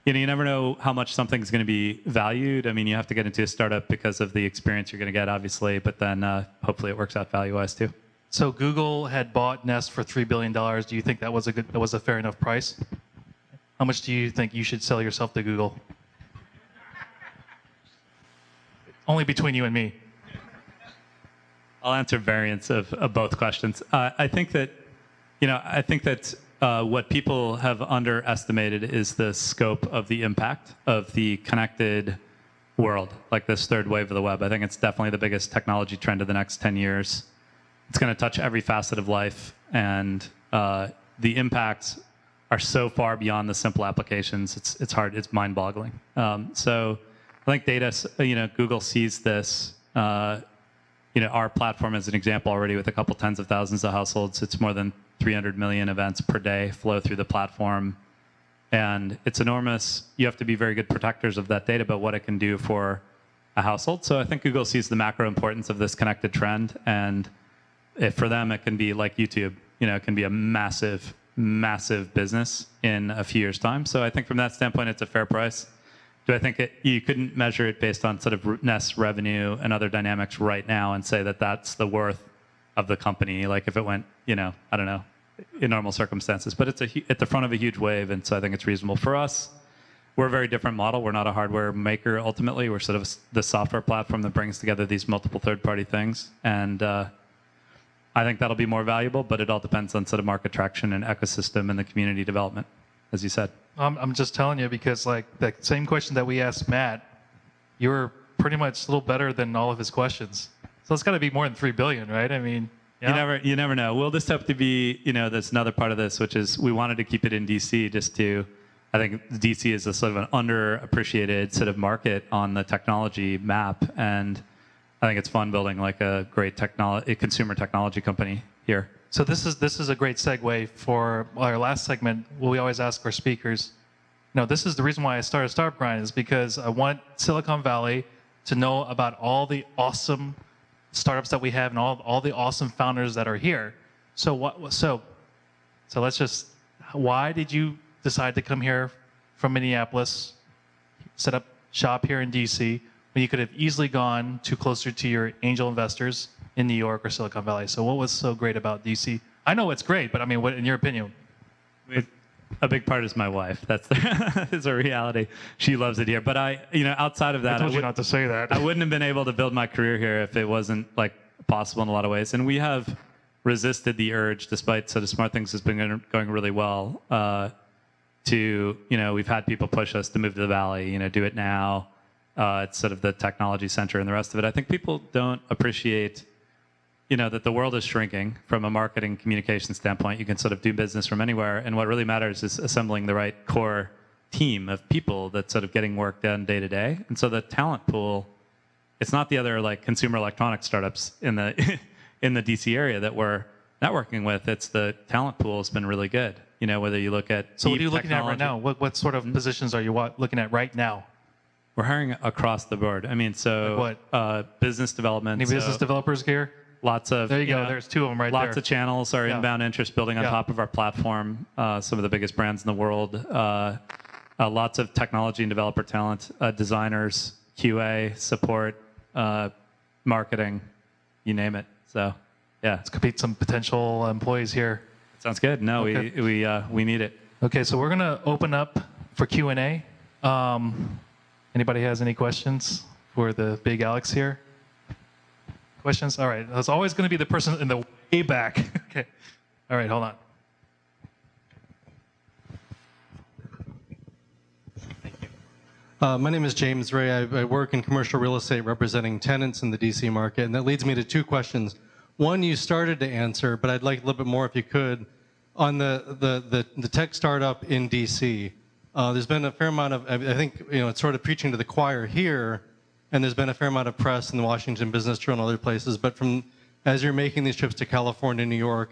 you know, you never know how much something's going to be valued. I mean, you have to get into a startup because of the experience you're going to get, obviously, but then hopefully it works out value-wise too. So Google had bought Nest for $3 billion. Do you think that was a fair enough price? How much do you think you should sell yourself to Google? Only between you and me. I'll answer variants of both questions. I think that what people have underestimated is the scope of the impact of the connected world, like this third wave of the web. I think it's definitely the biggest technology trend of the next 10 years. It's going to touch every facet of life, and the impacts are so far beyond the simple applications. It's hard. It's mind-boggling. So I think Google sees this. Our platform as an example already with a couple tens of thousands of households. It's more than 300 million events per day flow through the platform. And it's enormous. You have to be very good protectors of that data, but what it can do for a household. So I think Google sees the macro importance of this connected trend. And for them, it can be like YouTube. You know, it can be a massive, massive business in a few years' time. So I think from that standpoint, it's a fair price. Do I think you couldn't measure it based on sort of Nest revenue and other dynamics right now and say that that's the worth of the company? Like if it went, I don't know, in normal circumstances. But it's at the front of a huge wave, and so I think it's reasonable. For us, we're a very different model. We're not a hardware maker ultimately. We're sort of the software platform that brings together these multiple third-party things. And I think that'll be more valuable, but it all depends on sort of market traction and ecosystem and the community development, as you said. I'm just telling you because like the same question that we asked Matt, you were pretty much a little better than all of his questions. So it's got to be more than 3 billion, right? I mean, yeah. You never know. We'll just have to be, there's another part of this, which is we wanted to keep it in DC I think DC is a sort of an underappreciated sort of market on the technology map. And I think it's fun building like a great consumer technology company here. So this is a great segue for our last segment. We always ask our speakers, this is the reason why I started Startup Grind, is because I want Silicon Valley to know about all the awesome startups that we have and all the awesome founders that are here. So let's just, why did you decide to come here from Minneapolis, set up shop here in DC, when you could have easily gone closer to your angel investors in New York or Silicon Valley? So what was so great about DC? I know it's great, but I mean, what in your opinion? A big part is my wife. That's a reality. She loves it here. But outside of that, I told you not to say that. I wouldn't have been able to build my career here if it wasn't like possible in a lot of ways. And we have resisted the urge, despite sort of SmartThings has been going really well. We've had people push us to move to the Valley. Do it now. It's sort of the technology center and the rest of it. I think people don't appreciate that the world is shrinking from a marketing communication standpoint. You can sort of do business from anywhere, and what really matters is assembling the right core team of people that's sort of getting work done day to day. And so the talent pool, it's not the other like consumer electronics startups in the in the DC area that we're networking with. It's the talent pool has been really good. Whether you look at so what are you looking at right now? What sort of positions are you looking at right now? We're hiring across the board. I mean, so like what? Business development. Any business developers here? Lots of There you go. know, There's two of them right there. lots of channels. Our inbound interest building on Yeah. top of our platform. Some of the biggest brands in the world. Lots of technology and developer talent, designers, QA, support, marketing, you name it. So, yeah, Let's compete some potential employees here. sounds good. No, Okay. we need it. Okay, so we're gonna open up for Q&A. Anybody has any questions for the big Alex here? Questions? All right. It's always going to be the person in the way back. Okay. All right. Hold on. My name is James Ray. I work in commercial real estate representing tenants in the DC market, and that leads me to two questions. One you started to answer, but I'd like a little bit more if you could. On the tech startup in DC, there's been a fair amount of, I think, it's sort of preaching to the choir here, and there's been a fair amount of press in the Washington Business Journal and other places, but as you're making these trips to California, New York,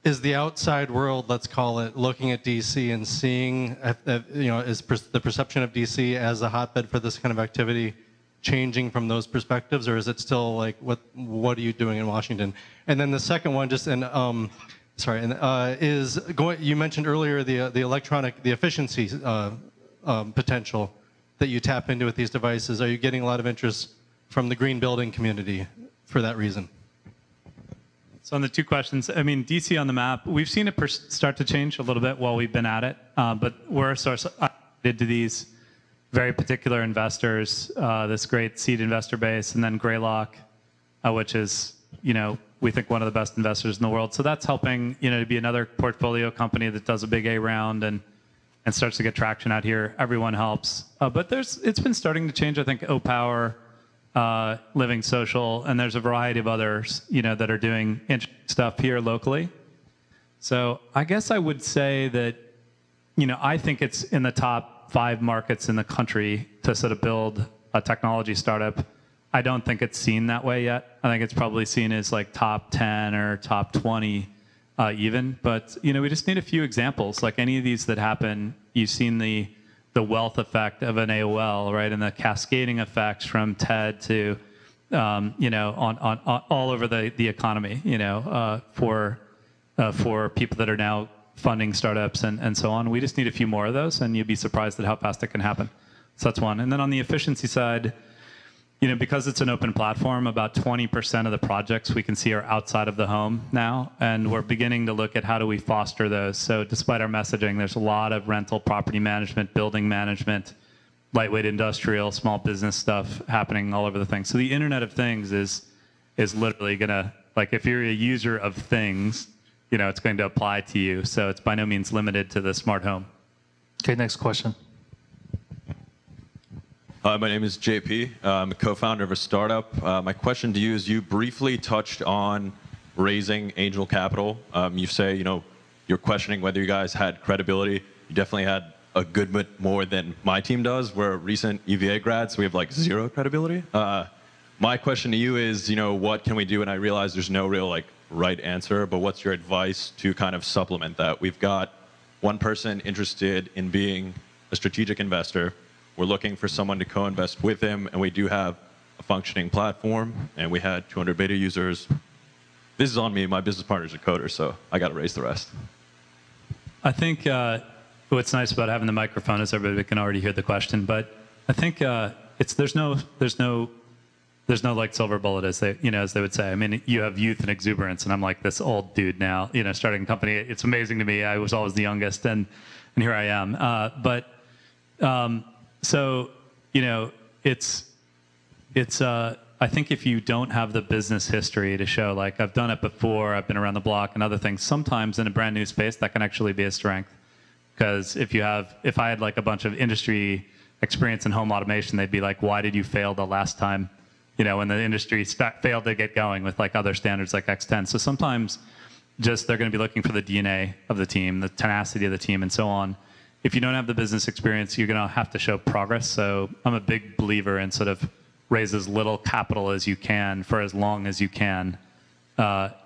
is the outside world, let's call it, looking at DC and seeing, is the perception of DC as a hotbed for this kind of activity changing from those perspectives, or is it still like, what are you doing in Washington? And then the second one, you mentioned earlier the efficiency potential that you tap into with these devices. Are you getting a lot of interest from the green building community for that reason? So on the two questions, I mean, DC on the map, we've seen it start to change a little bit while we've been at it, but we're sort of related to these very particular investors, this great seed investor base, and then Greylock, which is, we think one of the best investors in the world. So that's helping, to be another portfolio company that does a big A round and starts to get traction out here. Everyone helps. But it's been starting to change. I think OPower, Living Social, and there's a variety of others, that are doing interesting stuff here locally. So I guess I would say that, I think it's in the top 5 markets in the country to sort of build a technology startup. I don't think it's seen that way yet. I think it's probably seen as like top 10 or top 20 even. But, we just need a few examples. Like any of these that happen, you've seen the wealth effect of an AOL, right? And the cascading effects from TED to, on all over the economy, for people that are now funding startups and so on. We just need a few more of those, and you'd be surprised at how fast it can happen. So that's one. And then on the efficiency side, because it's an open platform, about 20% of the projects we can see are outside of the home now, and we're beginning to look at how do we foster those. So despite our messaging, there's a lot of rental property management, building management, lightweight industrial, small business stuff happening all over the thing. So the Internet of Things is literally going to, like if you're a user of things, it's going to apply to you. So it's by no means limited to the smart home. Okay, next question. Hi, my name is JP. I'm a co-founder of a startup. My question to you is, you briefly touched on raising angel capital. You say, you're questioning whether you guys had credibility. You definitely had a good bit more than my team does. We're recent UVA grads, so we have like 0 credibility. My question to you is, what can we do? And I realize there's no real right answer, but what's your advice to kind of supplement that? We've got one person interested in being a strategic investor. We're looking for someone to co-invest with him, and we do have a functioning platform, and we had 200 beta users. This is on me. My business partner's a coder, so I got to raise the rest. I think what's nice about having the microphone is everybody can already hear the question, but I think there's no like silver bullet, as they would say. I mean, you have youth and exuberance, and I'm like this old dude now, starting a company. It's amazing to me. I was always the youngest, and here I am. So, I think if you don't have the business history to show, like I've done it before, I've been around the block and other things, sometimes in a brand new space, that can actually be a strength. Because if I had like a bunch of industry experience in home automation, they'd be like, why did you fail the last time, when the industry failed to get going with like other standards like X10. So sometimes just they're going to be looking for the DNA of the team, the tenacity of the team, and so on. If you don't have the business experience, you're going to have to show progress. So I'm a big believer in sort of raise as little capital as you can for as long as you can,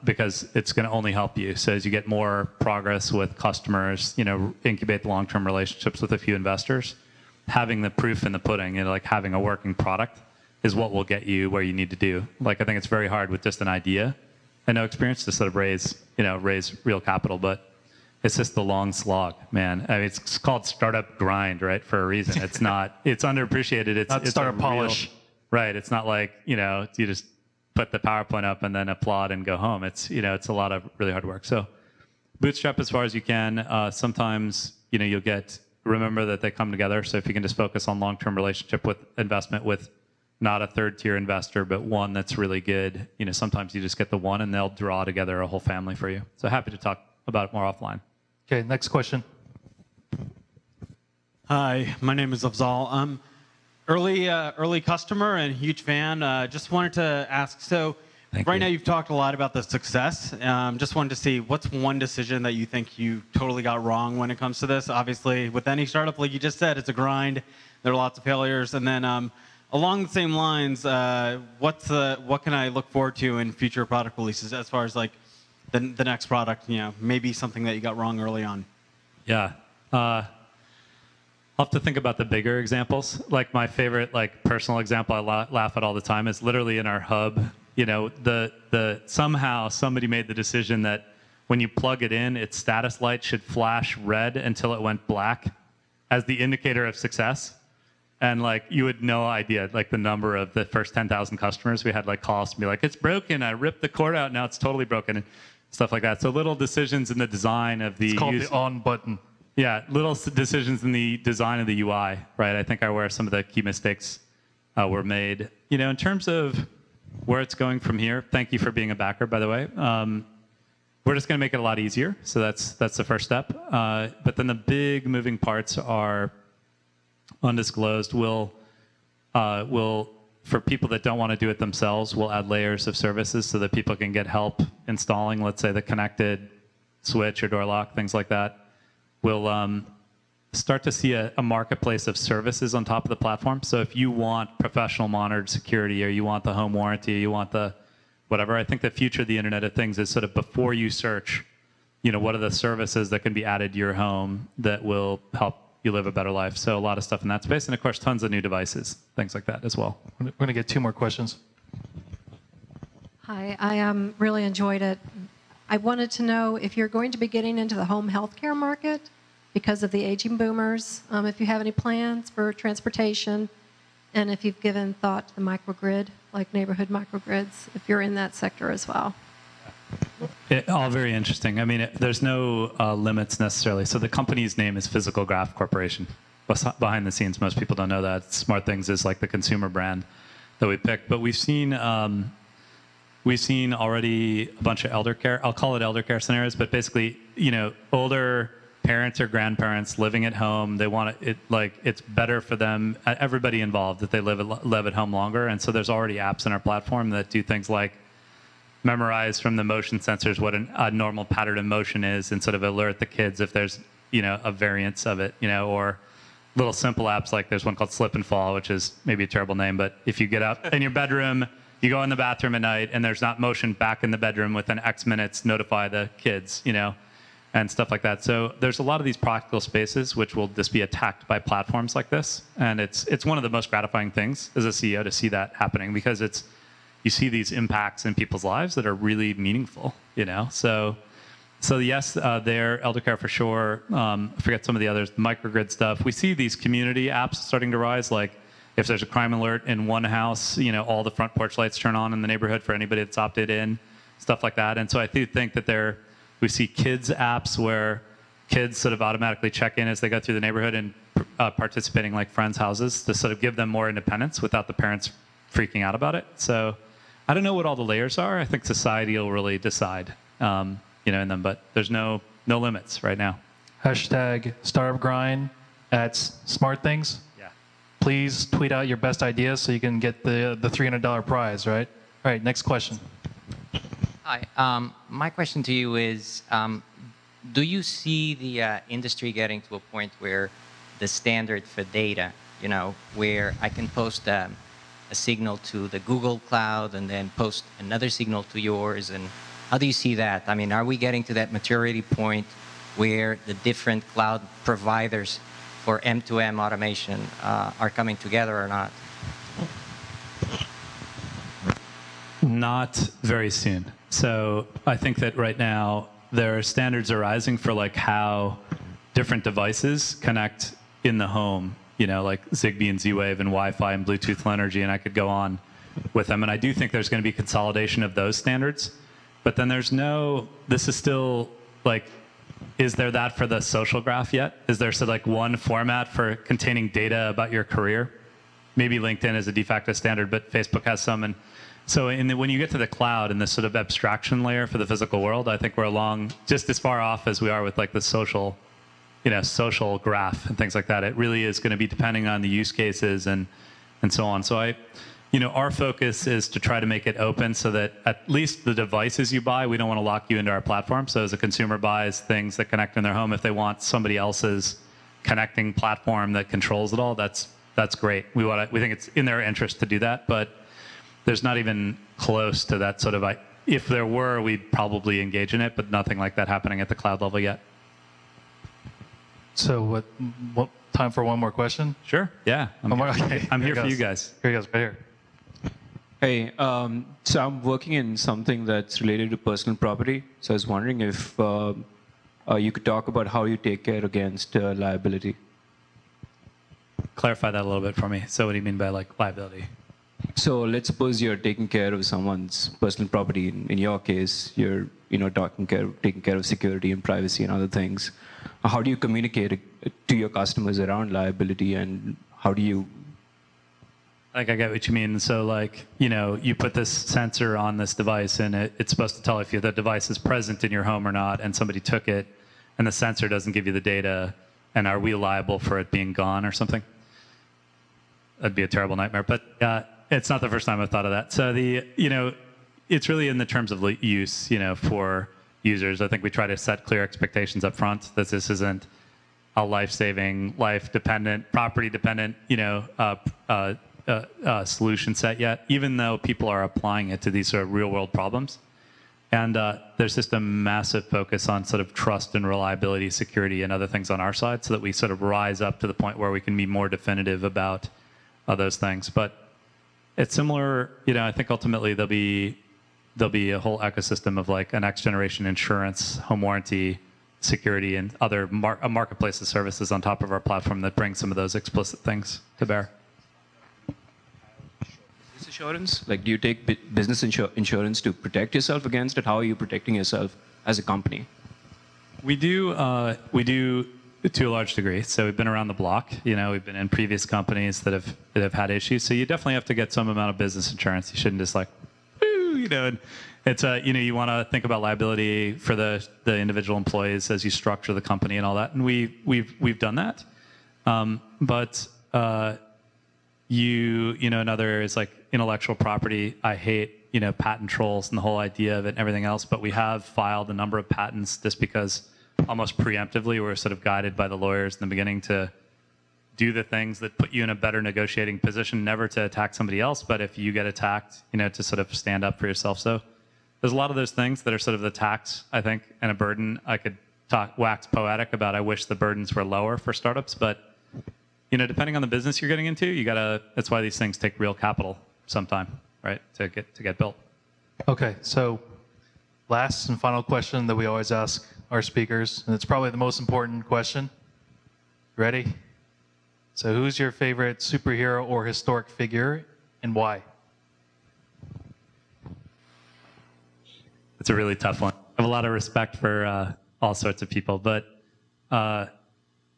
because it's going to only help you. So as you get more progress with customers, incubate the long-term relationships with a few investors, having the proof in the pudding, like having a working product is what will get you where you need to do. Like, I think it's very hard with just an idea and no experience to sort of raise real capital, but it's just the long slog, man. I mean, it's called startup grind, right, for a reason. It's not, it's underappreciated. It's startup polish. Right. It's not like, you just put the PowerPoint up and then applaud and go home. It's, it's a lot of really hard work. So bootstrap as far as you can. Sometimes, you'll remember that they come together. So if you can just focus on long-term relationship with investment with not a third-tier investor, but one that's really good, sometimes you just get the one and they'll draw together a whole family for you. So happy to talk about it more offline. Okay, next question. Hi, my name is Afzal. Early customer and huge fan. Just wanted to ask, so right now you've talked a lot about the success. Just wanted to see what's one decision that you think you totally got wrong when it comes to this. Obviously, with any startup, like you just said, it's a grind. There are lots of failures. And then along the same lines, what can I look forward to in future product releases as far as like the next product, maybe something that you got wrong early on? Yeah. I'll have to think about the bigger examples. Like my favorite, personal example I laugh at all the time is literally in our hub. Somehow somebody made the decision that when you plug it in, its status light should flash red until it went black as the indicator of success. And you had no idea, the number of the first 10,000 customers we had call us and be like, it's broken. I ripped the cord out. Now it's totally broken and stuff like that. So little decisions in the design of the It's called the on button. Yeah, little decisions in the design of the UI, right? I think are where some of the key mistakes were made. In terms of where it's going from here, thank you for being a backer, by the way. We're just going to make it a lot easier. So that's the first step. But then the big moving parts are undisclosed. We'll for people that don't want to do it themselves, we'll add layers of services so that people can get help installing, let's say, the connected switch or door lock, things like that. We'll start to see a marketplace of services on top of the platform. So if you want professional monitored security, or you want the home warranty, or you want the whatever, I think the future of the Internet of Things is sort of before you search, what are the services that can be added to your home that will help you live a better life. So a lot of stuff in that space. And of course, tons of new devices, things like that as well. We're going to get 2 more questions. Hi, I really enjoyed it. I wanted to know if you're going to be getting into the home healthcare market because of the aging boomers, if you have any plans for transportation, and if you've given thought to the microgrid, like neighborhood microgrids, if you're in that sector as well. All very interesting. I mean, there's no limits necessarily. So the company's name is Physical Graph Corporation. Behind the scenes, most people don't know that. SmartThings is like the consumer brand that we picked. But we've seen already a bunch of elder care. I'll call it elder care scenarios, but basically, older parents or grandparents living at home. They want it it's better for them, everybody involved, that they live at home longer. And so there's already apps in our platform that do things like memorize from the motion sensors what a normal pattern of motion is, and sort of alert the kids if there's a variance of it, or little simple apps like there's one called Slip and Fall, which is maybe a terrible name, but if you get up in your bedroom, you go in the bathroom at night and there's not motion back in the bedroom within X minutes, notify the kids, and stuff like that. So there's a lot of these practical spaces which will just be attacked by platforms like this. And it's one of the most gratifying things as a CEO to see that happening, because you see these impacts in people's lives that are really meaningful, So yes, they're elder care for sure. I forget some of the others, the microgrid stuff. We see these community apps starting to rise, like if there's a crime alert in one house, all the front porch lights turn on in the neighborhood for anybody that's opted in, stuff like that. And so I do think that we see kids apps where kids sort of automatically check in as they go through the neighborhood and participating like friends' houses to sort of give them more independence without the parents freaking out about it. So I don't know what all the layers are. I think society will really decide, in them, but there's no limits right now. Hashtag startup grind at SmartThings. Yeah. Please tweet out your best ideas so you can get the $300 prize, right? All right, next question. Hi. My question to you is, do you see the industry getting to a point where the standard for data, where I can post a signal to the Google Cloud and then post another signal to yours? And how do you see that? I mean, are we getting to that maturity point where the different cloud providers for M2M automation are coming together or not? not very soon. So I think that right now there are standards arising for like how different devices connect in the home, you know, like Zigbee and Z-Wave and Wi-Fi and Bluetooth Low Energy, and I could go on with them. And I do think there's going to be consolidation of those standards. But then there's no, this is still like, is there that for the social graph yet? Is there sort of like one format for containing data about your career? Maybe LinkedIn is a de facto standard, but Facebook has some. And so when you get to the cloud and this sort of abstraction layer for the physical world, I think we're along just as far off as we are with like the social, you know, social graph and things like that. It really is going to be depending on the use cases and so on. So you know, our focus is to try to make it open so that at least the devices you buy, we don't want to lock you into our platform. So as a consumer buys things that connect in their home, if they want somebody else's connecting platform that controls it all, that's great. We think it's in their interest to do that, but there's not even close to that sort of, if there were, we'd probably engage in it, but nothing like that happening at the cloud level yet. So what time for one more question? Sure, yeah. I'm here for you guys. Here he goes, right here. Hey, so I'm working in something that's related to personal property. So I was wondering if you could talk about how you take care against liability. Clarify that a little bit for me. So what do you mean by like liability? So let's suppose you're taking care of someone's personal property. In your case, you're taking care of security and privacy and other things. How do you communicate to your customers around liability, and how do you? Like, I get what you mean. So like, you know, you put this sensor on this device and it's supposed to tell if the device is present in your home or not, and somebody took it and the sensor doesn't give you the data, and are we liable for it being gone or something? That'd be a terrible nightmare, but it's not the first time I've thought of that. So it's really in the terms of use, you know, for users. I think we try to set clear expectations up front that this isn't a life-saving, life-dependent, property-dependent, you know, solution set yet, even though people are applying it to these sort of real-world problems. And there's just a massive focus on sort of trust and reliability, security, and other things on our side, so that we sort of rise up to the point where we can be more definitive about those things. But it's similar, you know, I think ultimately there'll be a whole ecosystem of like a next generation insurance, home warranty, security, and other marketplace of services on top of our platform that bring some of those explicit things to bear. Insurance? Like, do you take business insurance to protect yourself against it? How are you protecting yourself as a company? We do to a large degree. So we've been around the block. You know, we've been in previous companies that have had issues. So you definitely have to get some amount of business insurance. You shouldn't just like, woo, you know. And it's you know, you want to think about liability for the individual employees as you structure the company and all that. And we've done that. But you know, in other areas like intellectual property, I hate, you know, patent trolls and the whole idea of it and everything else, but we have filed a number of patents just because almost preemptively we're sort of guided by the lawyers in the beginning to do the things that put you in a better negotiating position, never to attack somebody else, but if you get attacked, you know, to sort of stand up for yourself. So there's a lot of those things that are sort of the tax, I think, and a burden. I could wax poetic about I wish the burdens were lower for startups, but you know, depending on the business you're getting into, you gotta. That's why these things take real capital sometime, right, to get built. Okay, so last and final question that we always ask our speakers, and it's probably the most important question. Ready? So, who's your favorite superhero or historic figure, and why? It's a really tough one. I have a lot of respect for all sorts of people, but I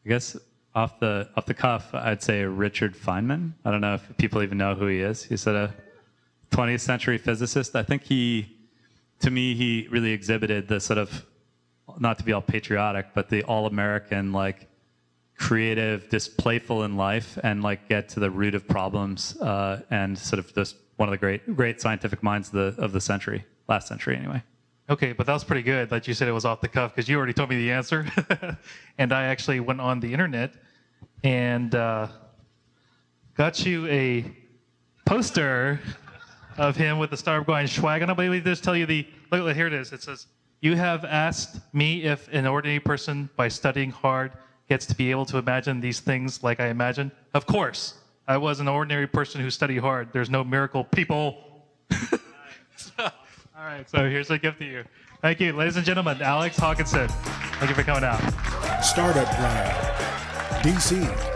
guess. Off the cuff, I'd say Richard Feynman. I don't know if people even know who he is. He's a 20th century physicist. I think to me, he really exhibited the sort of, not to be all patriotic, but the all-American, like, creative, just playful in life, and like get to the root of problems, and sort of just one of the great scientific minds of the century, last century anyway. Okay, but that was pretty good that you said it was off the cuff, because you already told me the answer. And I actually went on the internet and got you a poster of him with the Star of Going swag. And I believe just tell you look, here it is. It says, "You have asked me if an ordinary person, by studying hard, gets to be able to imagine these things like I imagine. Of course, I was an ordinary person who studied hard. There's no miracle, people." So, All right, so here's a gift to you. Thank you, ladies and gentlemen, Alex Hawkinson. Thank you for coming out. Startup Grind, DC.